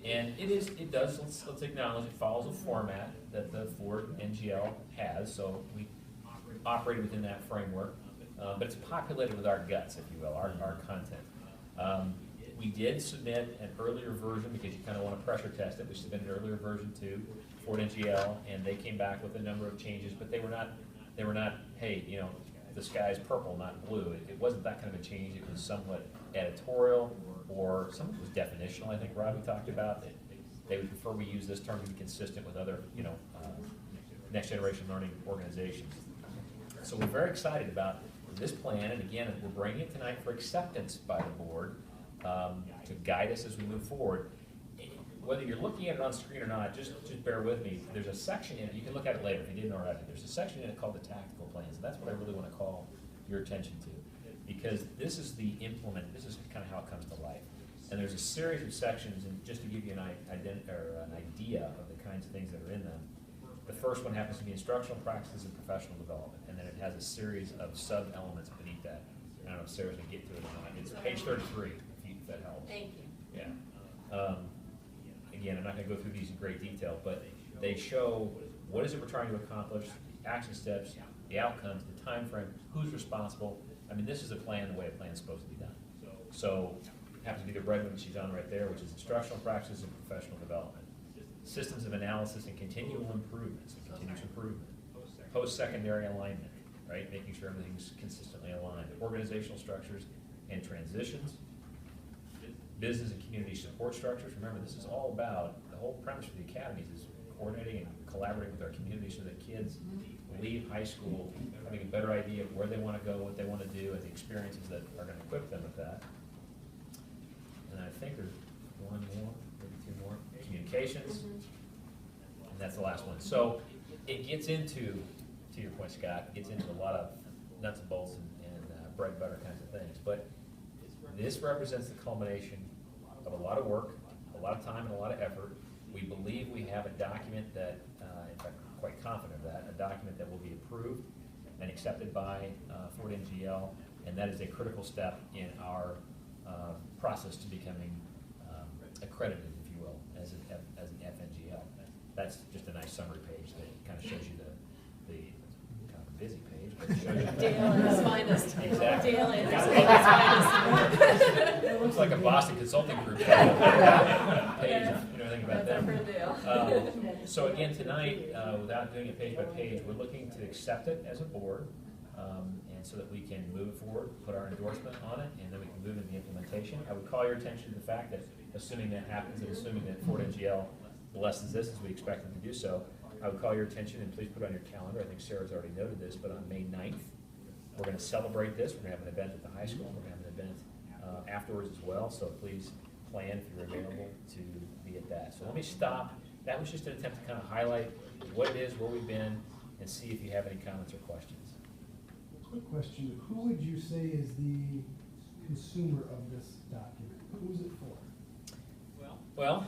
And it does, let's acknowledge, it follows a format that the Ford NGL has, so we operate within that framework. But it's populated with our guts, if you will, our content. We did submit an earlier version because you kind of want to pressure test it. We submitted an earlier version to Ford NGL, and they came back with a number of changes, but they were not, hey, the sky's purple, not blue. It wasn't that kind of a change. It was somewhat editorial, or some of it was definitional. I think Robbie talked about that they would prefer we use this term to be consistent with other, next generation learning organizations. So we're very excited about this plan, and again, we're bringing it tonight for acceptance by the board to guide us as we move forward. Whether you're looking at it on screen or not, just bear with me. There's a section in it, you can look at it later if you didn't already. There's a section in it called the tactical plans, and that's what I really want to call your attention to, because this is this is kind of how it comes to life. And there's a series of sections, and just to give you an idea of the kinds of things that are in them. The first one happens to be instructional practices and professional development, and then it has a series of sub-elements beneath that. I don't know if Sarah's gonna get to it or not. It's page 33, if that helps. Thank you. Yeah. Again, I'm not gonna go through these in great detail, but they show what is it we're trying to accomplish, the action steps, the outcomes, the time frame, who's responsible. I mean, this is a plan the way a plan's supposed to be done. So, it happens to be the red one she's on right there, which is instructional practices and professional development. Systems of analysis and continual improvements, and continuous improvement. Post-secondary alignment, right? Making sure everything's consistently aligned. Organizational structures and transitions. Business and community support structures. Remember, this is all about, the whole premise for the academies is coordinating and collaborating with our community so that kids leave high school having a better idea of where they want to go, what they want to do, and the experiences that are going to equip them with that. And I think there's one more, maybe two more. Communications, and that's the last one. So it gets into, to your point, Scott, it gets into a lot of nuts and bolts and bread and butter kinds of things. But this represents the culmination of a lot of work, a lot of time, and a lot of effort. We believe we have a document that, in fact, I'm quite confident of that, a document that will be approved and accepted by Ford NGL, and that is a critical step in our process to becoming accredited, if you will, as an FNGL. That's just a nice summary page that kind of shows you the kind of busy page, but it shows you Dale at his finest. Exactly. Dale at his finest. It looks like a Boston Consulting Group kind of page, if you know anything about That's them. our friend Dale. So again, tonight, without doing it page by page, we're looking to accept it as a board, and so that we can move forward, put our endorsement on it, and then we can move into the implementation. I would call your attention to the fact that, assuming that happens, and assuming that Ford NGL blesses this as we expect them to do so, I would call your attention, and please put it on your calendar, I think Sarah's already noted this, but on May 9th, we're going to celebrate this. We're going to have an event at the high school. We're going to have an event afterwards as well, so please plan if you're available to be at that. So let me stop. That was just an attempt to kind of highlight what it is, where we've been, and see if you have any comments or questions. Quick question, who would you say is the consumer of this document? Who's it for? Well,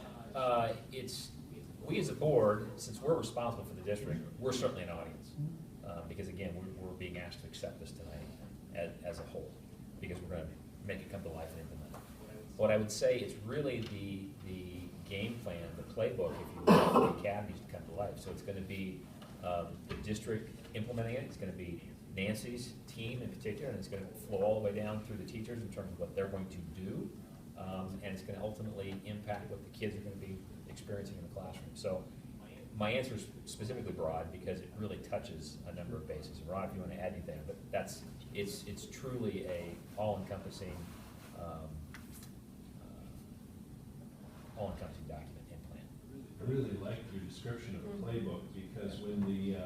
we as a board, since we're responsible for the district, we're certainly an audience. Because again, we're being asked to accept this tonight as a whole, because we're going to make it come to life and implement it. What I would say is really the game plan, the playbook, if you will, for the academies to come to life. So it's going to be the district implementing it. It's going to be Nancy's team in particular, and it's going to flow all the way down through the teachers in terms of what they're going to do, and it's going to ultimately impact what the kids are going to be experiencing in the classroom. So my answer is specifically broad because it really touches a number of bases. Ron, if you want to add anything, but it's truly a all-encompassing document and plan. I really liked your description of a playbook because when the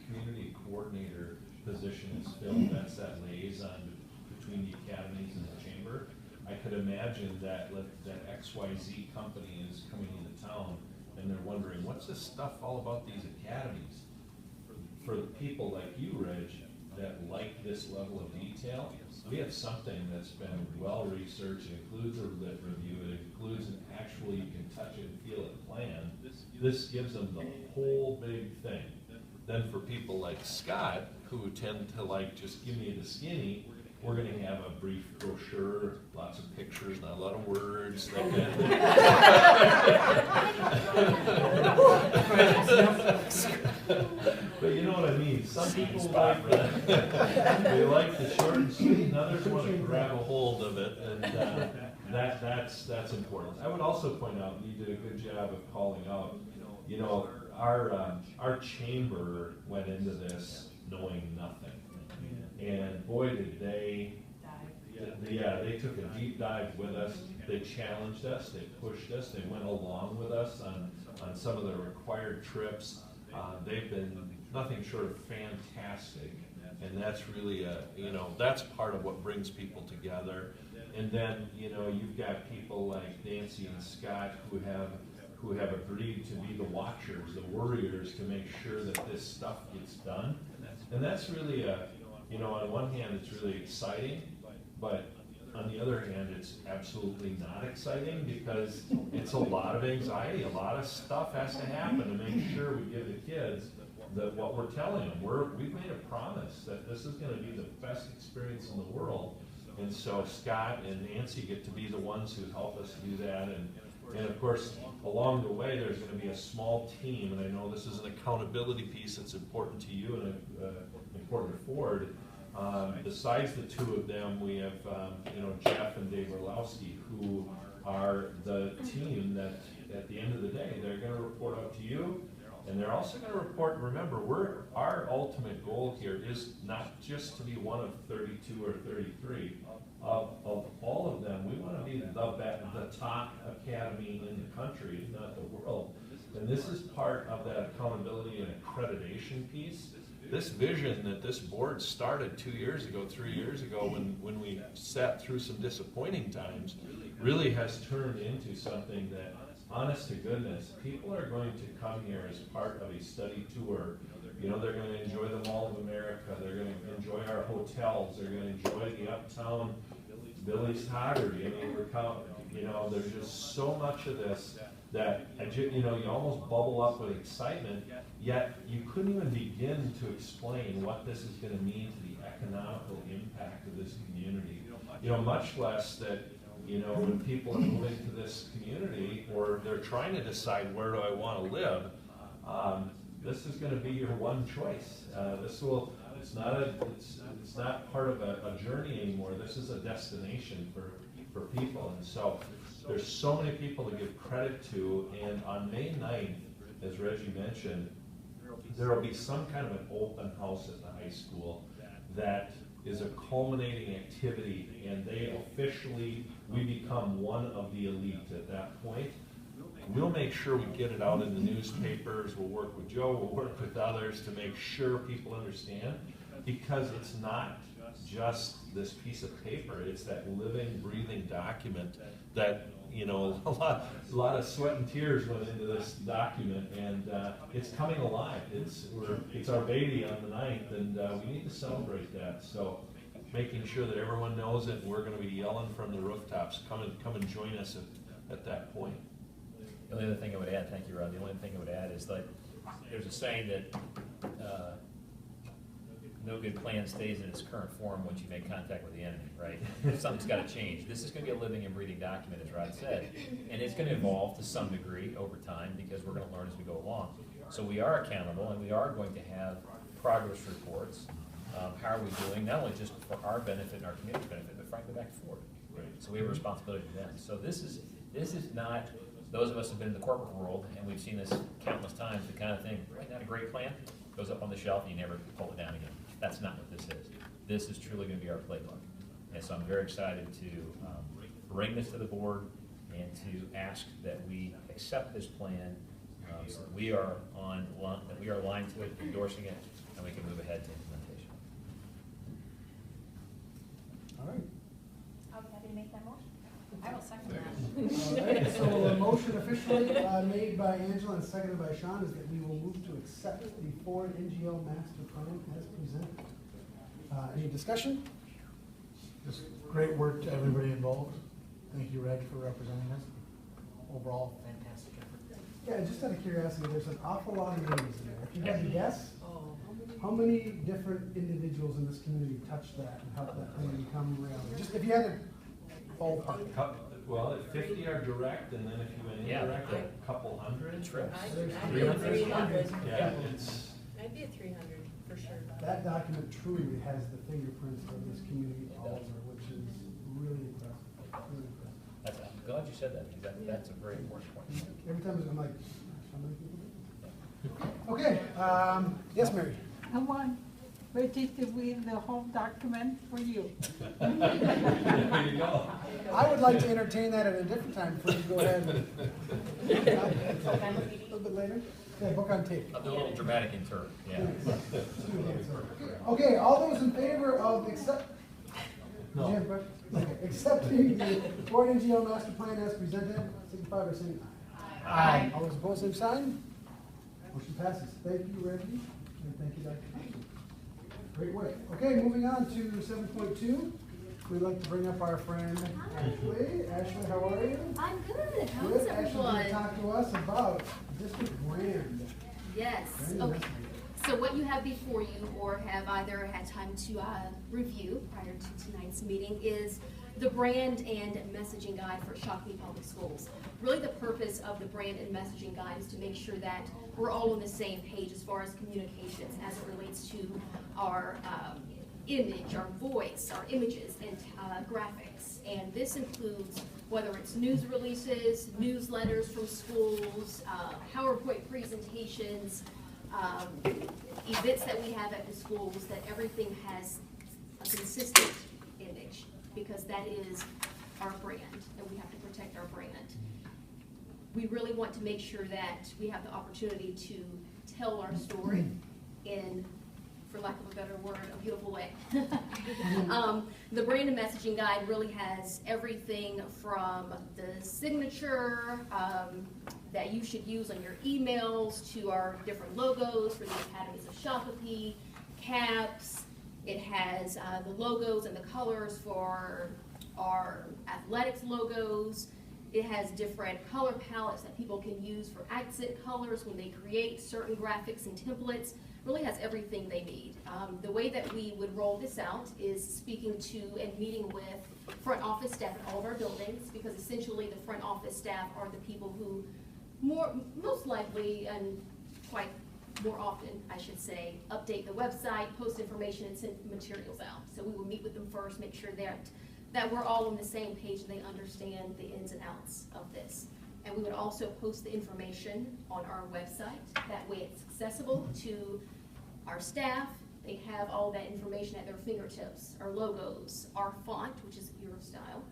community coordinator position is filled, that's that liaison between the academies and the chamber. I could imagine that XYZ company is coming into town and they're wondering, what's this stuff all about these academies? For the people like you, Reg, that like this level of detail, we have something that's been well-researched. It includes a lit review. It includes an actually you can touch it and feel it plan. This gives them the whole big thing. Then for people like Scott, who tend to like just give me the skinny, we're going to have a brief brochure, lots of pictures, not a lot of words, that kind of thing. But you know what I mean. Some people like they like the short and sweet, and others want to grab a hold of it, and that's important. I would also point out, you did a good job of calling out, you know, our chamber went into this knowing nothing. And boy, did they, yeah, they took a deep dive with us. They challenged us, they pushed us, they went along with us on some of the required trips. They've been nothing short of fantastic. And that's really that's part of what brings people together. And then, you've got people like Nancy and Scott who have agreed to be the watchers, the worriers, to make sure that this stuff gets done. And that's really on one hand, it's really exciting, but on the other hand, it's absolutely not exciting because it's a lot of anxiety. A lot of stuff has to happen to make sure we give the kids what we're telling them. We've made a promise that this is going to be the best experience in the world. And so Scott and Nancy get to be the ones who help us do that. And of course, along the way, there's going to be a small team. And I know this is an accountability piece that's important to you and important to Ford. Besides the two of them, we have Jeff and Dave Orlowski, who are the team that at the end of the day, they're going to report out to you. And they're also going to report, remember, our ultimate goal here is not just to be one of 32 or 33. Of all of them, we want to be the top academy in the country, if not the world. And this is part of that accountability and accreditation piece. This vision that this board started 2 years ago, 3 years ago, when we sat through some disappointing times, really has turned into something that, honest to goodness, people are going to come here as part of a study tour. They're going to enjoy the Mall of America. They're going to enjoy our hotels. They're going to enjoy the Uptown Billy's Toggery. There's just so much of this that, you almost bubble up with excitement, yet you couldn't even begin to explain what this is going to mean to the economical impact of this community. Much less that when people are moving to this community or they're trying to decide where do I want to live, this is going to be your one choice. It's not part of a journey anymore. This is a destination for people. And so there's so many people to give credit to. And on May 9th, as Reggie mentioned, there will be some kind of an open house at the high school that is a culminating activity, and we become one of the elite at that point. We'll make sure we get it out in the newspapers. We'll work with Joe, we'll work with others to make sure people understand, because it's not just this piece of paper, it's that living, breathing document that, a lot of sweat and tears went into this document, and it's coming alive. It's our baby on the 9th, and we need to celebrate that. So making sure that everyone knows it, and we're going to be yelling from the rooftops. Come and join us at that point. The only other thing I would add, thank you, Rod, the only thing I would add is that there's a saying that no good plan stays in its current form once you make contact with the enemy, right? Something's got to change. This is going to be a living and breathing document, as Rod said, and it's going to evolve to some degree over time because we're going to learn as we go along. So we are accountable, and we are going to have progress reports. How are we doing, not only just for our benefit and our community's benefit, but frankly back to Ford. Right? So we have a responsibility to them. So this is not, those of us who have been in the corporate world, and we've seen this countless times, the kind of thing, right, not a great plan, goes up on the shelf and you never pull it down again. That's not what this is. This is truly going to be our playbook. And so I'm very excited to bring this to the board and to ask that we accept this plan so that we are aligned to it, endorsing it, and we can move ahead to implementation. All right. I'll be happy to make that motion. I will second that. All right, so the motion officially made by Angela and seconded by Sean is that we will move to accept the Ford NGL master plan as presented. Any discussion? Just great work to everybody involved. Thank you, Reg, for representing us. Overall, fantastic effort. Yeah, just out of curiosity, there's an awful lot of names in there. If you had to guess, how many different individuals in this community touched that and helped that plan become reality? Just if you had to ballpark. Well, 50 are direct, and then if you went indirect, a couple hundred. Trips. I'd be a 300. Yeah, I'd be a 300 for sure. That document truly has the fingerprints of this community all over, which is really impressive. Really impressive. I'm glad you said that, because that's a very important point. Every time I'm like, how many people? Okay, yes, Mary. I want ready to read the whole document for you. There you go. I would like to entertain that at a different time, before you go ahead and. A little bit later? Okay, book on tape. I'll do a little dramatic intern, yeah. Okay, all those in favor of No. accepting the Fort NGL master plan as presented, signify by saying aye. Aye. All those opposed, same sign. Motion passes. Thank you, Reggie, and thank you, Dr. Thompson. Great work. Okay, moving on to 7.2. We'd like to bring up our friend Ashley. Ashley, how are you? I'm good. How Good. is Ashley's everyone? going to talk to us about district brand. Yes. Brand Okay. messaging. So what you have before you, or have either had time to review prior to tonight's meeting, is the brand and messaging guide for Shakopee Public Schools. Really, the purpose of the brand and messaging guide is to make sure that we're all on the same page as far as communications as it relates to our image, our voice, our images, and graphics. And this includes whether it's news releases, newsletters from schools, PowerPoint presentations, events that we have at the schools, that everything has a consistent image, because that is our brand, and we have to protect our brand. We really want to make sure that we have the opportunity to tell our story in, for lack of a better word, a beautiful way. The brand and messaging guide really has everything from the signature that you should use on your emails, to our different logos for the Academies of Shakopee, caps. It has the logos and the colors for our athletics logos. It has different color palettes that people can use for accent colors when they create certain graphics and templates. Really has everything they need. The way that we would roll this out is speaking to and meeting with front office staff at all of our buildings, because essentially the front office staff are the people who most likely, and quite more often, I should say, update the website, post information, and send materials out. So we will meet with them first, make sure that we're all on the same page and they understand the ins and outs of this. And we would also post the information on our website. That way it's accessible to our staff. They have all that information at their fingertips, our logos, our font, which is your style.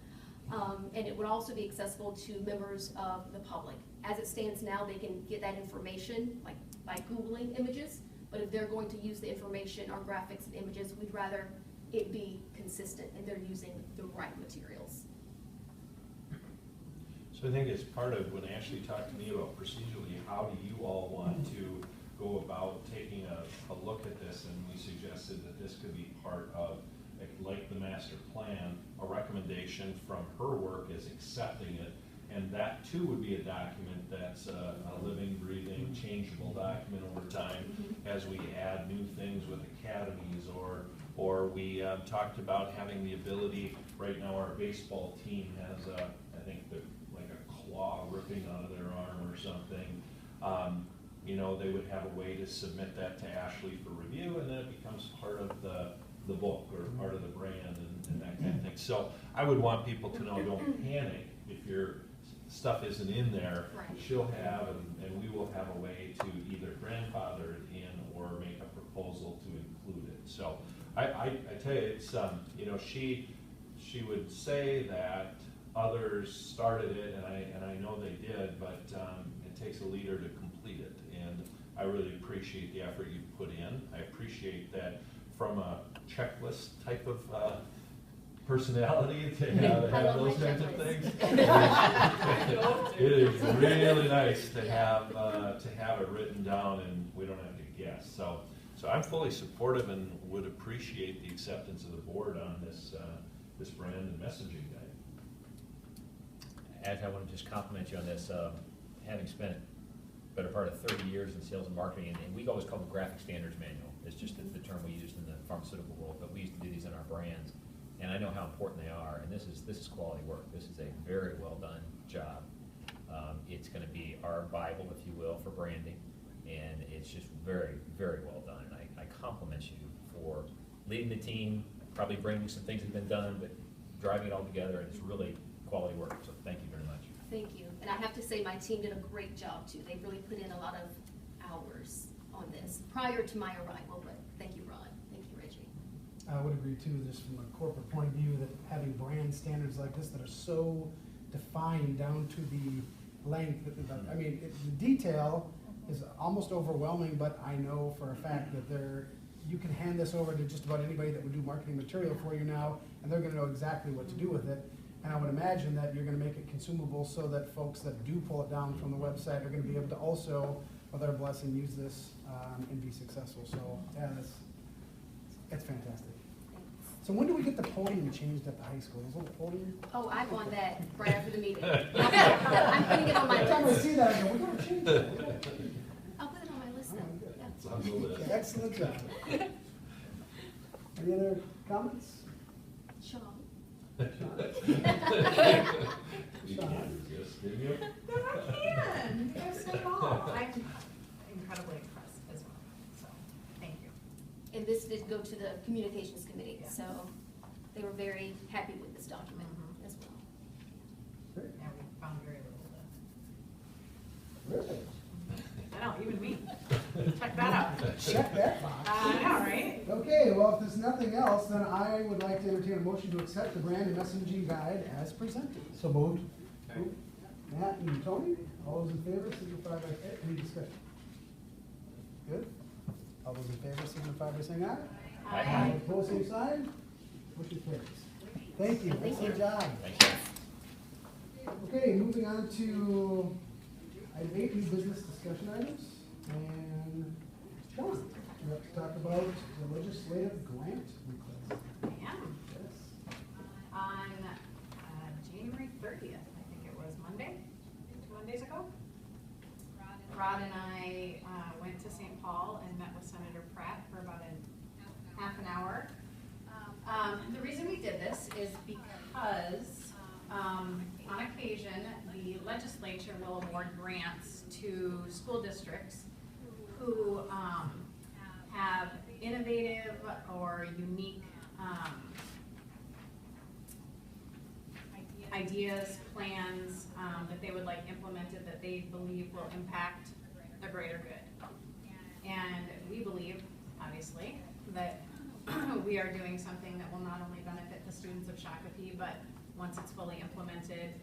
And it would also be accessible to members of the public. As it stands now, they can get that information like by Googling images, but if they're going to use the information, our graphics and images, we'd rather it be consistent and they're using the right materials. So I think as part of when Ashley talked to me about procedurally, how do you all want to go about taking a look at this? And we suggested that this could be part of, like the master plan, a recommendation from her work is accepting it. And that too would be a document that's a living, breathing, changeable document over time as we add new things with academies, or we talked about having the ability, right now our baseball team has I think like a claw ripping out of their arm or something. You know, they would have a way to submit that to Ashley for review, and then it becomes part of the book or part of the brand and that kind of thing. So I would want people to know, don't panic if your stuff isn't in there. Right. She'll have, and we will have a way to either grandfather it in or make a proposal to include it. So I tell you, it's you know, she would say that others started it, and I know they did, but it takes a leader to complete it, and I really appreciate the effort you put in. I appreciate that from a checklist type of personality to have those kinds of things. It is really nice to have it written down, and we don't have to guess. So I'm fully supportive and would appreciate the acceptance of the board on this brand and messaging guide. Ash, I want to just compliment you on this. Having spent the better part of 30 years in sales and marketing, and we always call them graphic standards manual. It's just the term we used in the pharmaceutical world, but we used to do these in our brands. And I know how important they are, and this is quality work. This is a very well done job. It's going to be our Bible, if you will, for branding, and it's just very, very well done. And I compliment you for leading the team, probably bringing some things that have been done, but driving it all together, and it's really quality work. So thank you very much. Thank you. And I have to say my team did a great job too. They really put in a lot of hours on this prior to my arrival, but thank you, Ron. Thank you, I would agree too, just from a corporate point of view, that having brand standards like this that are so defined down to the length, I mean, the detail is almost overwhelming, but I know for a fact that you can hand this over to just about anybody that would do marketing material for you now, and they're gonna know exactly what to do with it. And I would imagine that you're gonna make it consumable so that folks that do pull it down from the website are gonna be able to also, with our blessing, use this and be successful. So, yeah, that's fantastic. So when do we get the podium changed at the high school? Is it a podium? Oh, I want that right after the meeting. I'm putting it on my Every time I list. see that, I go, we gotta change that. I'll put it on my list All right, then. good. Yeah. It's on the list. Excellent job. Any other comments? Sean? You can't resist, can you? No, I can. They're so small. I'm incredibly impressed as well. So, thank you. And this did go to the communications committee, so they were very happy with this document as well. Great. Yeah, we found very little Really? to. I know, even me. Check that out. Check that box. I know, right? Okay, well, if there's nothing else, then I would like to entertain a motion to accept the brand and messaging guide as presented. So moved. Matt and Tony, all those in favor, signify by, any discussion? Good? All those in favor, signify by saying aye. Aye. All opposed, same sign. Motion carries. Thank you, Thank you. excellent job. Thank you. Okay, moving on to item 8, new business discussion items. And Sean, we have to talk about the legislative grant request. I am. Yes. On January 30th, I think it was Monday, 2 Mondays ago. Rod and I went to St. Paul and met with Senator Pratt for about half an hour. The reason we did this is because on occasion, the legislature will award grants to school districts who have innovative or unique ideas, plans that they would like implemented that they believe will impact the greater good. And we believe, obviously, that we are doing something that will not only benefit the students of Shakopee, but once it's fully implemented,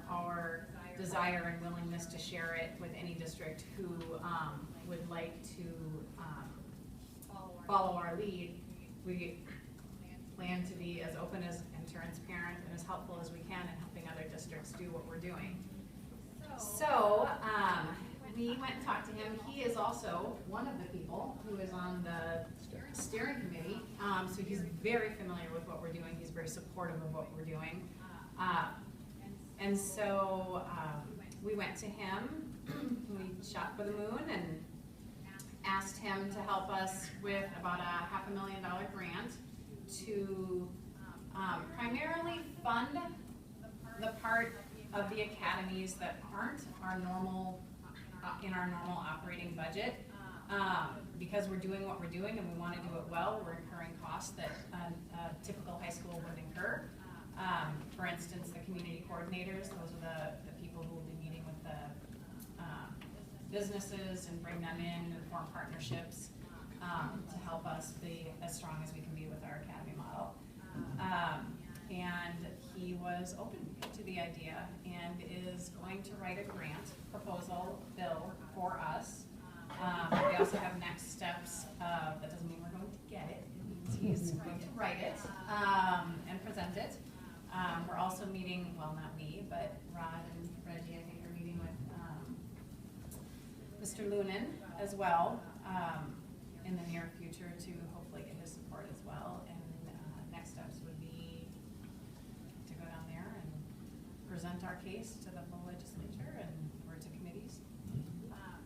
our desire and willingness to share it with any district who would like to follow our lead. We plan to be as open and transparent and as helpful as we can in helping other districts do what we're doing. So we went and talked to him. He is also one of the people who is on the steering committee, so he's very familiar with what we're doing. He's very supportive of what we're doing. And so we went to him, we shot for the moon and asked him to help us with about a $500,000 grant to primarily fund the part of the academies that aren't our normal, in our normal operating budget. Because we're doing what we're doing and we want to do it well, we're incurring costs that a typical high school would incur. For instance, the community coordinators, those are the people who will be meeting with the businesses and bring them in and form partnerships to help us be as strong as we can be with our academy model. And he was open to the idea and is going to write a grant proposal bill for us. We also have next steps. That doesn't mean we're going to get it. It means he's going to write it and present it. We're also meeting, well, not me, but Rod and Reggie, I think, are meeting with Mr. Lunan as well in the near future to hopefully get his support as well. And next steps would be to go down there and present our case to the full legislature and or to committees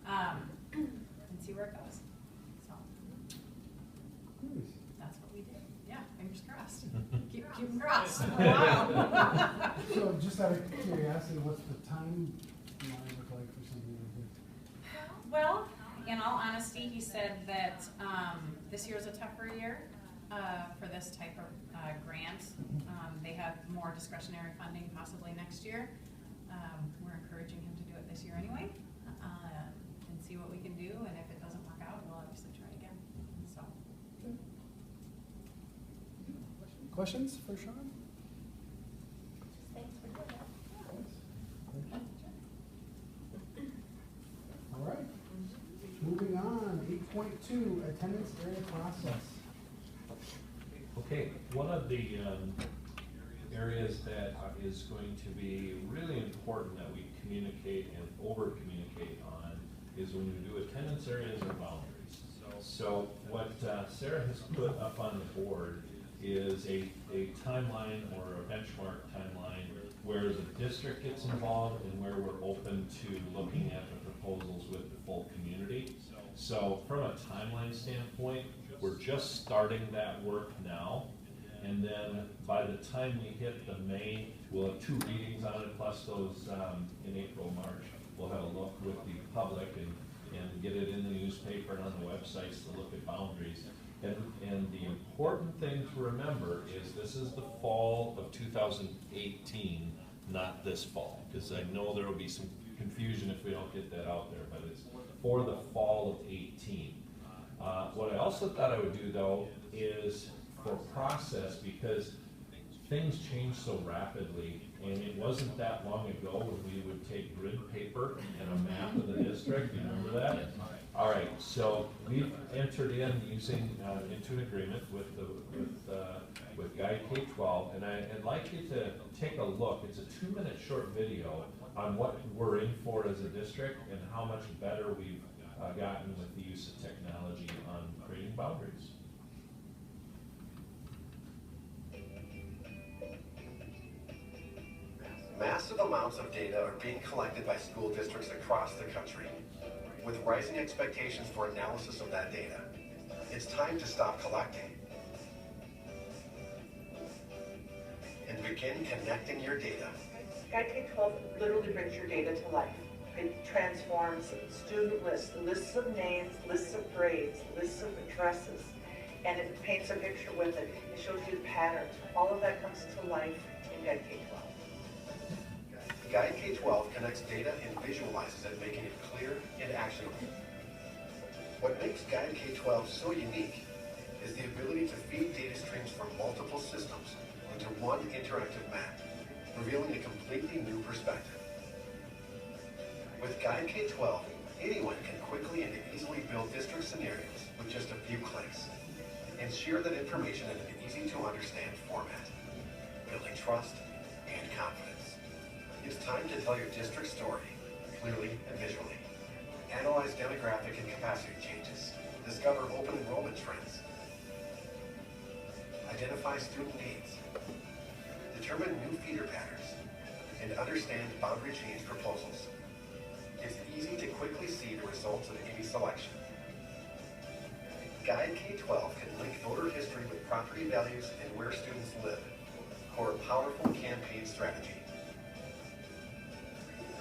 and see where it goes. So that's what we did. Yeah, fingers crossed. Keep them crossed for a while. So just out of curiosity, what's the timeline look like for something like this? Well, in all honesty, he said that this year is a tougher year for this type of grant. They have more discretionary funding possibly next year. We're encouraging him to do it this year anyway and see what we can do. And if it doesn't work out, we'll obviously try again. So. Questions for Sean? Thanks for doing that. All right. Moving on, 8.2, attendance area process. Okay, one of the areas that is going to be really important that we communicate and over-communicate on is when we do attendance areas or boundaries. So what Sarah has put up on the board is a timeline or a benchmark timeline where the district gets involved and where we're open to looking at the proposals with the full community. So from a timeline standpoint, we're just starting that work now. And then by the time we hit the May, we'll have 2 readings on it, plus those in April, March. We'll have a look with the public and get it in the newspaper and on the websites to look at boundaries. And the important thing to remember is this is the fall of 2018, not this fall, because I know there will be some confusion if we don't get that out there, but it's for the fall of 18. What I also thought I would do though is for process, because things change so rapidly, and it wasn't that long ago when we would take grid paper and a map of the district. You remember that? All right, so we've entered in using into an agreement with Guide K-12, and I'd like you to take a look. It's a 2-minute short video on what we're in for as a district and how much better we've gotten with the use of technology on creating boundaries. Massive amounts of data are being collected by school districts across the country. With rising expectations for analysis of that data, it's time to stop collecting and begin connecting your data. Guide K-12 literally brings your data to life. It transforms student lists of names, lists of grades, lists of addresses, and it paints a picture with it. It shows you the patterns. All of that comes to life in Guide K-12. Guide K-12 connects data and visualizes it, making it clear and actionable. What makes Guide K-12 so unique is the ability to feed data streams from multiple systems into one interactive map, revealing a completely new perspective. With Guide K-12, anyone can quickly and easily build district scenarios with just a few clicks and share that information in an easy-to-understand format, building trust and confidence. It's time to tell your district story, clearly and visually. Analyze demographic and capacity changes. Discover open enrollment trends. Identify student needs. Determine new feeder patterns. And understand boundary change proposals. It's easy to quickly see the results of any selection. Guide K-12 can link voter history with property values and where students live for a powerful campaign strategy.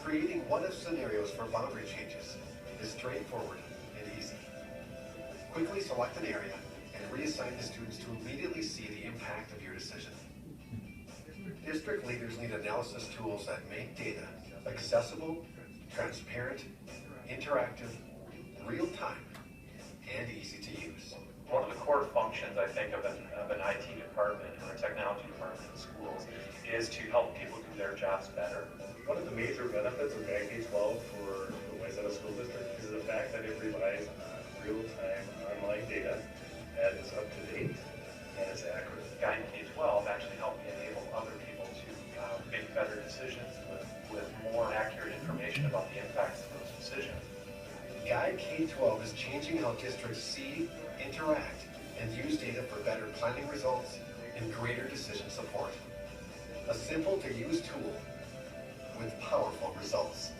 Creating what-if scenarios for boundary changes is straightforward and easy. Quickly select an area and reassign the students to immediately see the impact of your decision. District leaders need analysis tools that make data accessible, transparent, interactive, real-time, and easy to use. One of the core functions, I think, of an IT department or a technology department in schools is to help people do their jobs better. One of the major benefits of Guide K-12 for the Wayzata School District is the fact that it relies on real-time online data that is up to date and is accurate. Guide K-12 actually helped me enable other people to make better decisions with more accurate information about the impacts of those decisions. Guide K-12 is changing how districts see, interact, and use data for better planning results and greater decision support. A simple-to-use tool with powerful results.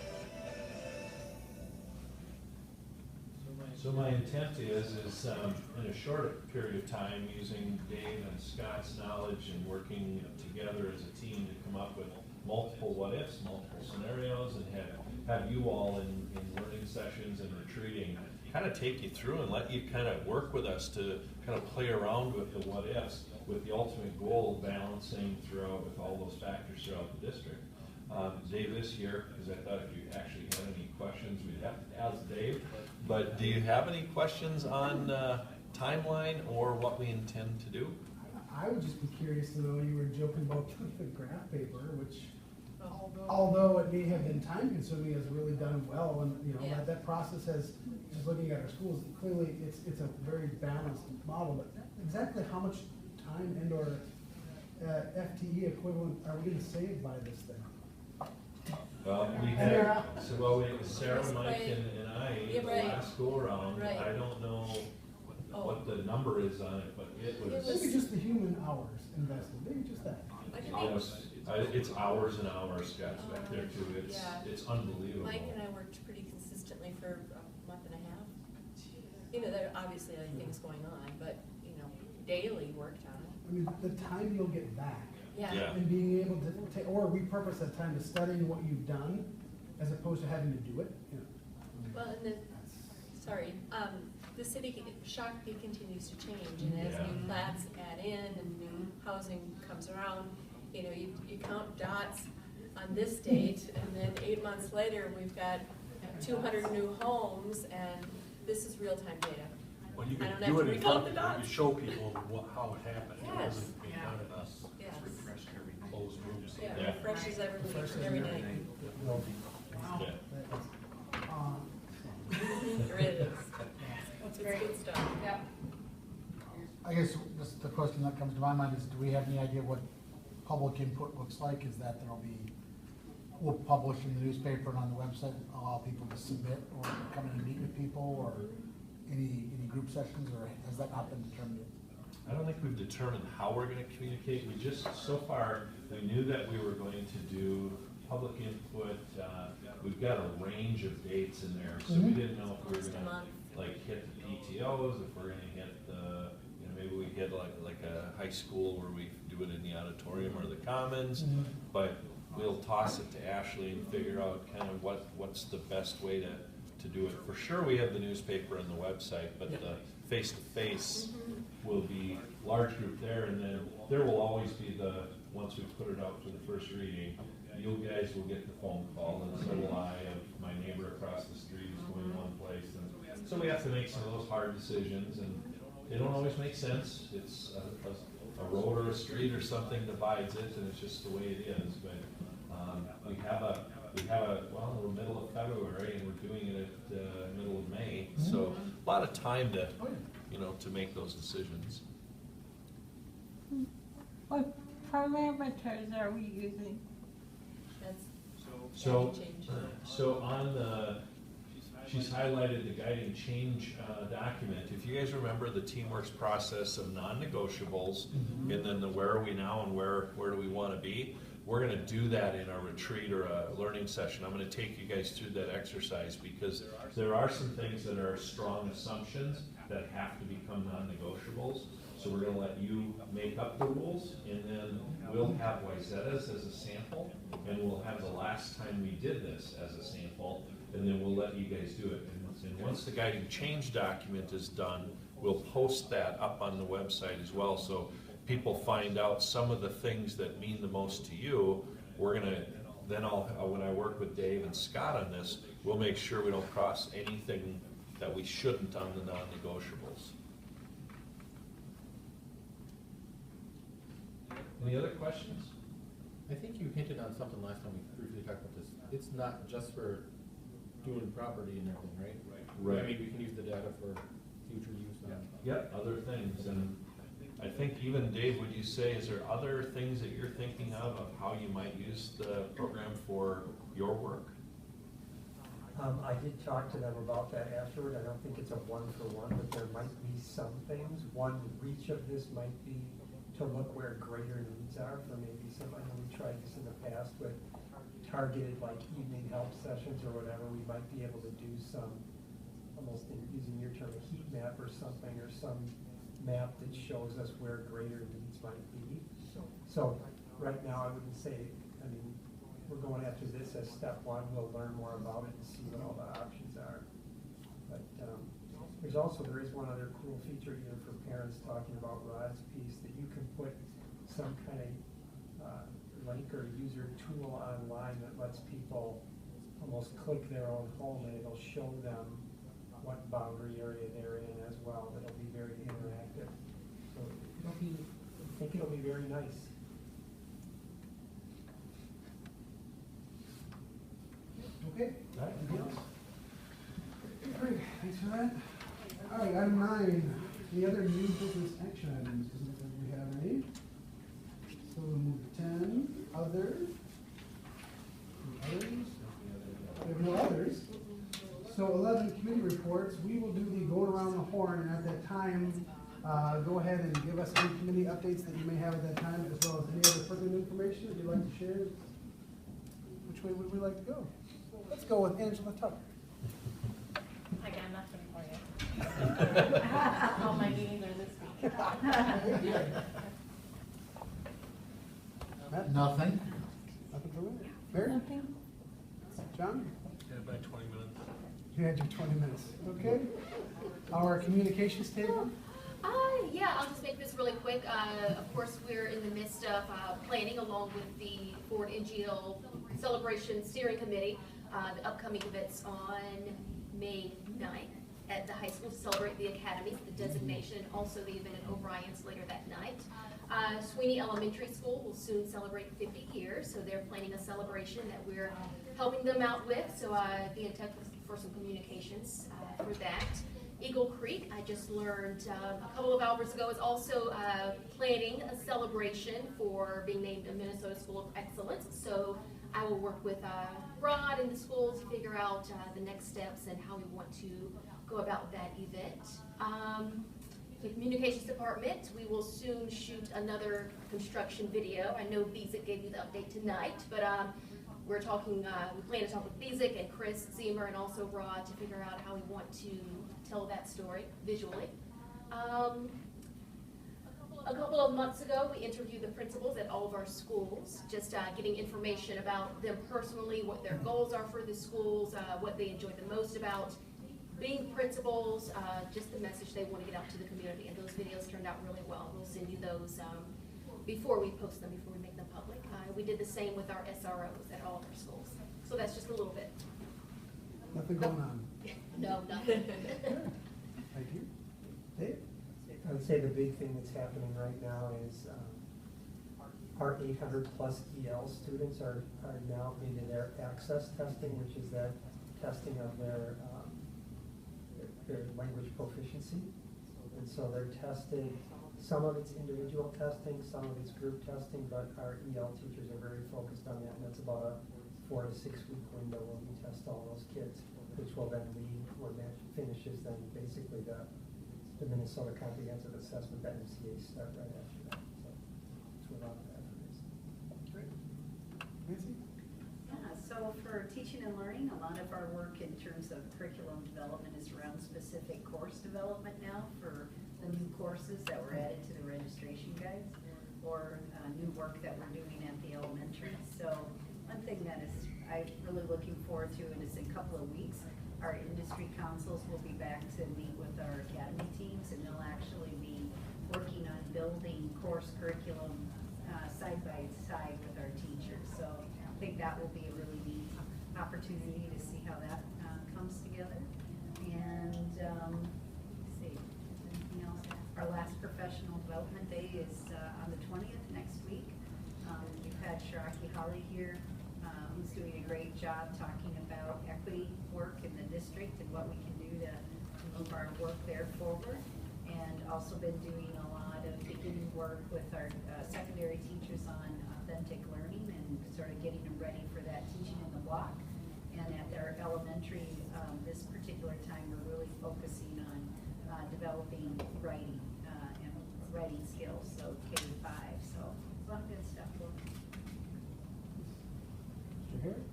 So my intent is in a short period of time, using Dave and Scott's knowledge and working together as a team to come up with multiple what-ifs, multiple scenarios, and have you all in learning sessions and retreating kind of take you through and let you kind of work with us to kind of play around with the what-ifs, with the ultimate goal of balancing throughout with all those factors throughout the district. Dave, this year, because I thought if you actually had any questions, we'd have to ask Dave. But do you have any questions on timeline or what we intend to do? I would just be curious to know, you were joking about the graph paper, which, although it may have been time consuming, has really done well, and, you know, Yeah. that process has, just looking at our schools, clearly, it's a very balanced model, but exactly how much time and or FTE equivalent are we gonna save by this thing? Well, we Sarah. had, so well, we, Sarah, Mike, and I, Yeah, the right. last go around, Right. I don't know Oh. what the number is on it, but it was. Maybe just the human hours invested, maybe just that. Yes, it's hours and hours, Scott's back there too, it's unbelievable. Mike and I worked pretty consistently for a month and a half. You know, there are obviously other things going on, but, you know, daily worked on it. I mean, the time you'll get back. Yeah. Yeah. And being able to take, or repurpose that time to studying what you've done, as opposed to having to do it, you know. Well, and the city, Shakopee continues to change, and as Yeah. new plats add in and new housing comes around, you know, you count dots on this date, and then 8 months later, we've got 200 new homes, and this is real-time data. Well, you I can don't do have it to in recount the front, you dots. show people how it happened. It Yes. wasn't being done in a Yes. closed room. Yeah, Yeah. refreshes every week, Refreshes every every day. Wow. Yeah. There it is. It's good stuff. Yeah. I guess just the question that comes to my mind is, do we have any idea what public input looks like? Is that there'll be, we'll publish in the newspaper and on the website, allow people to submit or come in and meet with people, or any group sessions, or has that not been determined yet? I don't think we've determined how we're gonna communicate, we just, so far, we knew that we were going to do public input, we've got a range of dates in there, so we didn't know if we were gonna, like, hit the PTOs, if we're gonna hit the, you know, maybe we hit like a high school where we do it in the auditorium or the commons, but we'll toss it to Ashley and figure out kind of what's the best way to do it. For sure, we have the newspaper and the website, but the face-to-face will be large group there, and then there will always be once we put it out for the first reading, you guys will get the phone call, and so will I, of my neighbor across the street is going one place, and so we have to make some of those hard decisions, and they don't always make sense. It's a road or a street or something divides it, and it's just the way it is, but we have a, well, we're middle of February, and we're doing it at middle of May, so a lot of time to, you know, to make those decisions. What parameters are we using? That's So, change. so on the, she's highlighted the guiding change document. If you guys remember the Teamworks process of non-negotiables, and then the where are we now and where do we want to be, we're going to do that in a retreat or a learning session. I'm going to take you guys through that exercise because there are some things that are strong assumptions that have to become non-negotiables. So we're going to let you make up the rules, and then we'll have Wayzata's as a sample, and we'll have the last time we did this as a sample, and then we'll let you guys do it. And once the guiding change document is done, we'll post that up on the website as well, so people find out some of the things that mean the most to you. We're gonna, then when I work with Dave and Scott on this, we'll make sure we don't cross anything that we shouldn't on the non-negotiables. Any other questions? I think you hinted on something last time we briefly talked about this. It's not just for doing property and everything, right? Right. I mean, we can use the data for future use on. Yep, other things, and I think even Dave, would you say, is there other things that you're thinking of how you might use the program for your work? I did talk to them about that afterward. I don't think it's a one-for-one, but there might be some things. One reach of this might be to look where greater needs are for maybe some, I know we tried this in the past with targeted like evening help sessions or whatever. We might be able to do some, almost using your term, a heat map or something, or some map that shows us where greater needs might be. So right now I wouldn't say, I mean, we're going after this as step one. We'll learn more about it and see what all the options are. But there is one other cool feature here for parents talking about Rod's piece, that you can put some kind of link or user tool online that lets people almost click their own home, and it'll show them what boundary area they're in as well. It'll be very interactive. So it'll be think it'll be very nice. Okay? All right. Anything else? Great, thanks for that. All right, item 9, any other new business action items? Doesn't look like we have any. So we'll move to 10, others. Others? We have no others. So 11, committee reports. We will do the going around the horn, and at that time, go ahead and give us any committee updates that you may have at that time, as well as any other pertinent information that you'd like to share. Which way would we like to go? Let's go with Angela Tucker. I got nothing for you. All my meetings are this week. Matt? Nothing. Nothing for me? Mary? Nothing. John? Yeah, about 20 minutes. You had your 20 minutes, okay? Our communications table? Yeah, I'll just make this really quick. Of course, we're in the midst of planning along with the Ford NGL Celebration Steering Committee, the upcoming events on May 9th at the high school to celebrate the academy, the designation, and also the event at O'Brien's later that night. Sweeney Elementary School will soon celebrate 50 years, so they're planning a celebration that we're helping them out with, so be in touch for some communications for that. Eagle Creek, I just learned a couple of hours ago, is also planning a celebration for being named a Minnesota School of Excellence. So I will work with Rod and the school to figure out the next steps and how we want to go about that event. The communications department, we will soon shoot another construction video. I know Bezic gave you the update tonight, but we're talking, we plan to talk with Bezic and Chris Zemer and also Rod to figure out how we want to tell that story visually. A couple of months ago, we interviewed the principals at all of our schools, just getting information about them personally, what their goals are for the schools, what they enjoy the most about being principals, just the message they want to get out to the community. And those videos turned out really well. We'll send you those before we post them, before we make them public. We did the same with our SROs at all of our schools. So that's just a little bit. Nothing going on? No, nothing. Thank you. Dave? I would say the big thing that's happening right now is our 800 plus EL students are now into their access testing, which is that testing of their language proficiency. And so they're tested, some of it's individual testing, some of it's group testing, but our EL teachers are very focused on that, and that's about a 4 to 6 week window where we test all those kids, which will then lead, when that finishes, then basically the Minnesota Comprehensive Assessment, that MCA start right after that. So that's where a lot of that is. Great. Nancy? Yeah, so for teaching and learning, a lot of our work in terms of curriculum development is around specific course development now for the new courses that were added to the registration guides or new work that we're doing at the elementary. So one thing that is I'm really looking forward to, and it's in a couple of weeks, our industry councils will be back to meet with our academy teams, and they'll actually be working on building course curriculum side by side with our teachers. So I think that will be a really neat opportunity to see how that comes together. And let's see, anything else? Our last professional development day is on the 20th next week. We've had Shiraki Holly here, who's doing a great job talking about equity work in the district and what we can do to move our work there forward. And also been doing a lot of beginning work with our secondary teachers on authentic learning and sort of getting them ready for that teaching in the block. And at our elementary, this particular time, we're really focusing on developing writing and writing skills, so K-5. So a lot of good stuff going on. Mr. Harris?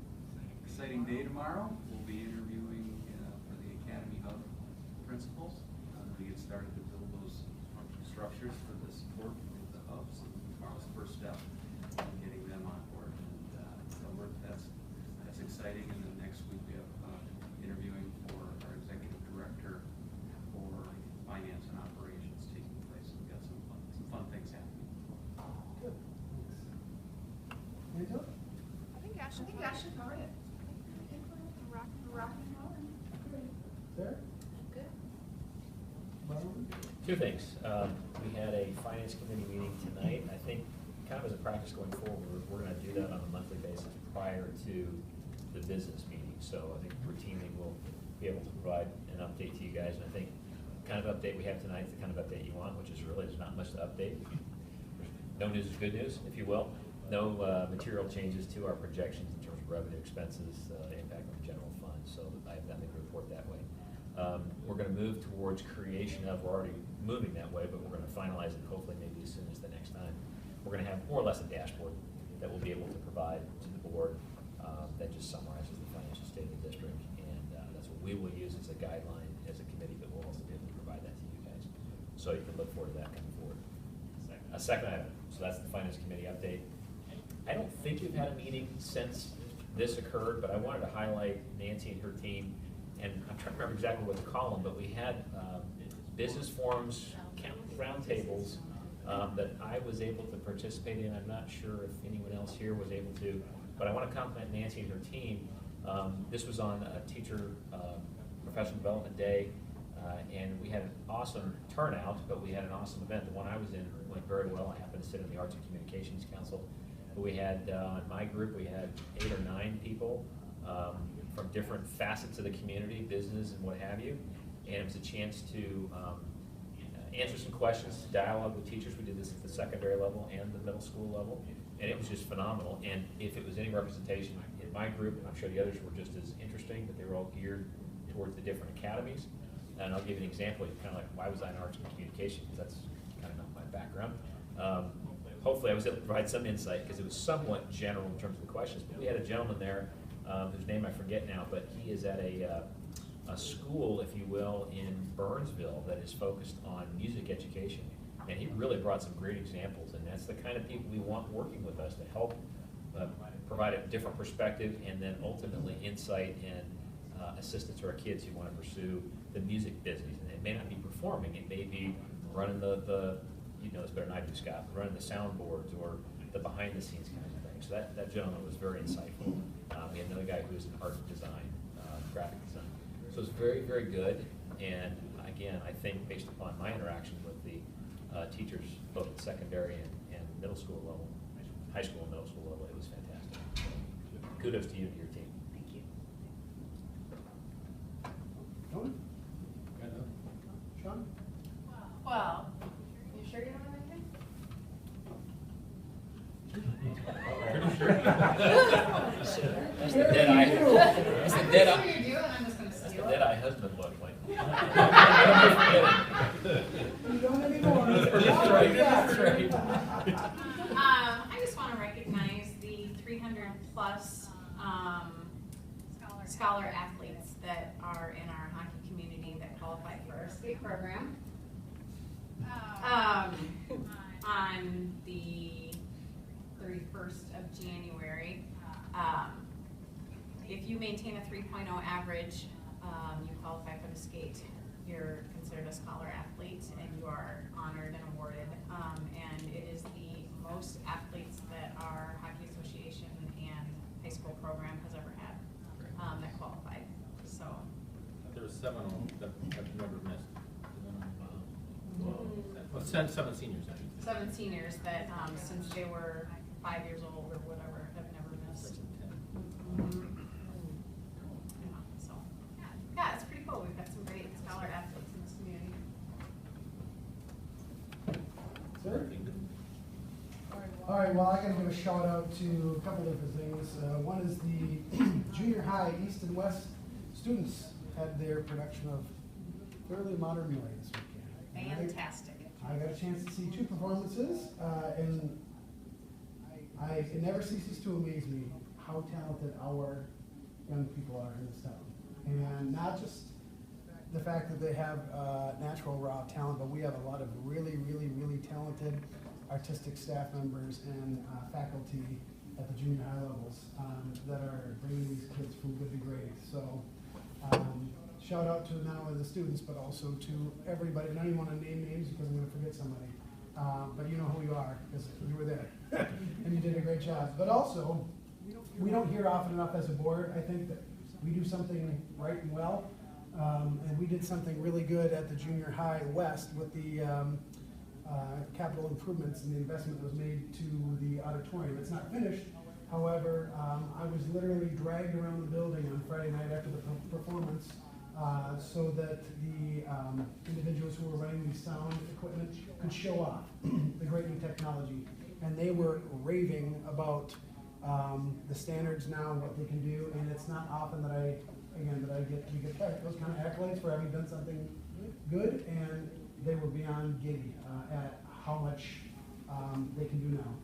Exciting day tomorrow. We'll be interviewing for the Academy Hub principals to get started to build those structures for the support of the hubs. And tomorrow's the first step in getting them on board. And so that's exciting. And then next week we have interviewing for our executive director for finance and operations taking place. So we've got some fun things happening. Good. Angela? I think Ashley covered it. Rock and roll. Sarah? Good. Barbara? Two things. We had a finance committee meeting tonight. I think kind of as a practice going forward, we're gonna do that on a monthly basis prior to the business meeting. So I think routinely we'll be able to provide an update to you guys. And I think the kind of update we have tonight is the kind of update you want, which is really, there's not much to update. No news is good news, if you will. No material changes to our projections in terms of revenue, expenses, impact on the general fund. So I have nothing to report that way. We're going to move towards creation of, we're already moving that way, but we're going to finalize it hopefully maybe as soon as the next time. We're going to have more or less a dashboard that we'll be able to provide to the board that just summarizes the financial state of the district. And that's what we will use as a guideline as a committee, but we'll also be able to provide that to you guys. So you can look forward to that coming forward. A second item, so that's the finance committee update. I don't think we've had a meeting since this occurred, but I wanted to highlight Nancy and her team. And I'm trying to remember exactly what to call them, but we had business forums, roundtables that I was able to participate in. I'm not sure if anyone else here was able to, but I want to compliment Nancy and her team. This was on a teacher professional development day, and we had an awesome turnout, but we had an awesome event. The one I was in went very well. I happened to sit in the Arts and Communications Council. But we had, in my group, we had 8 or 9 people from different facets of the community, business and what have you. And it was a chance to answer some questions, dialogue with teachers. We did this at the secondary level and the middle school level. And it was just phenomenal. And if it was any representation in my group, I'm sure the others were just as interesting, but they were all geared towards the different academies. And I'll give you an example, kind of like, why was I in arts and communication? Because that's kind of not my background. Hopefully I was able to provide some insight because it was somewhat general in terms of the questions. But we had a gentleman there whose name I forget now, but he is at a school, if you will, in Burnsville that is focused on music education. And he really brought some great examples, and that's the kind of people we want working with us to help provide a different perspective and then ultimately insight and assistance to our kids who want to pursue the music business. And it may not be performing, it may be running the you know this better than I do, Scott, running the soundboards or the behind the scenes kind of thing. So that gentleman was very insightful. We had another guy who was in art design, graphic design. So it was very, very good. And again, I think based upon my interaction with the teachers, both at secondary and middle school level, high school and middle school level, it was fantastic. Kudos to you and your team. Thank you. Tony? Sean? Well, you sure you don't have anything? Pretty sure. That's the dead eye. That's the dead eye. You do, and I'm just gonna That's the steal dead it. eye husband look like. You don't anymore. That's right. That's right. I just want to recognize the 300 plus scholar athletes that are in our hockey community that qualify for our state program. On the 31st of January, if you maintain a 3.0 average, you qualify for the skate. You're considered a scholar athlete and you are honored and awarded. And it is the most athletes that our Hockey Association and high school program has ever had that qualified. So There were 7 of them that have never missed. Well, 7 seniors, I think. 7 seniors that since they were 5 years old or whatever have never missed. Yeah, so yeah, it's pretty cool. We've got some great scholar athletes in this community. Sir? All right, well, I gotta give a shout out to a couple different things. One is the junior high East and West students had their production of Fairly Modern Millie this weekend. Fantastic. I got a chance to see 2 performances, and it never ceases to amaze me how talented our young people are in this town. And not just the fact that they have natural raw talent, but we have a lot of really, really, really talented artistic staff members and faculty at the junior high levels that are bringing these kids from good to great. So shout out to not only the students, but also to everybody. I don't even want to name names because I'm going to forget somebody. But you know who you are because you were there and you did a great job. But also, we don't hear often enough as a board, I think, that we do something right and well. And we did something really good at the junior high west with the capital improvements and the investment that was made to the auditorium. It's not finished. However, I was literally dragged around the building on Friday night after the performance so that the individuals who were running the sound equipment could show off the great new technology. And they were raving about the standards now, what they can do, and it's not often that you get those kind of accolades for having done something good, and they were beyond giddy at how much they can do now,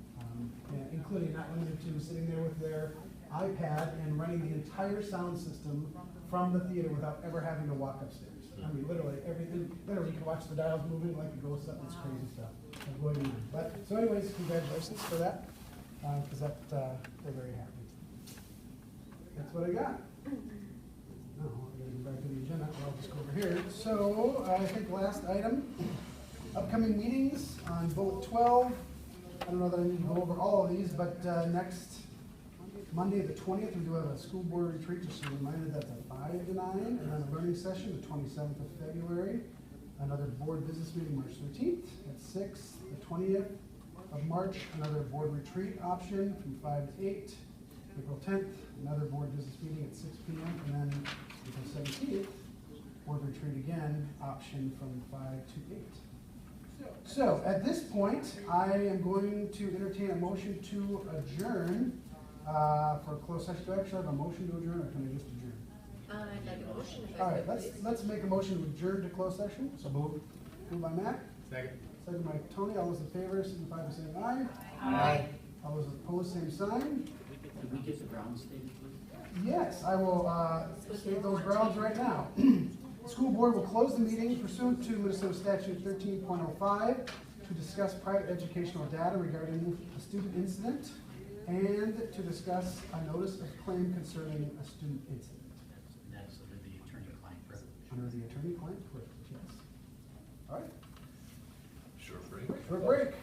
including not limited to sitting there with their iPad and running the entire sound system from the theater without ever having to walk upstairs. I mean, literally everything. Literally, you can watch the dials moving like it goes up. It's crazy stuff. But so, anyways, congratulations for that, because they're very happy. That's what I got. No, we're going to go back to the agenda. I'll just go over here. So I think last item, upcoming meetings on Bullet 12. I don't know that I need to go over all of these, but next Monday the 20th, we do have a school board retreat, just a reminder that's a 5 to 9, and then a learning session the 27th of February. Another board business meeting March 13th at 6. The 20th of March, another board retreat option from 5 to 8. April 10th, another board business meeting at 6 p.m. And then April 17th, board retreat again, option from 5 to 8. So at this point, I am going to entertain a motion to adjourn for a closed session. Do I actually have a motion to adjourn, or can I just adjourn? I'd like a motion if All I right, could, please. let's make a motion to adjourn to closed session. So moved. Moved by Matt. Second. Second by Tony. All those in favor signify by saying aye. Aye. All those opposed, same sign. Did we get the grounds stated, please? Yes, I will state those grounds right now. School board will close the meeting pursuant to Minnesota Statute 13.05 to discuss private educational data regarding a student incident and to discuss a notice of claim concerning a student incident. That's under the attorney-client privilege. Under the attorney-client privilege, yes. All right. Short break. Short break.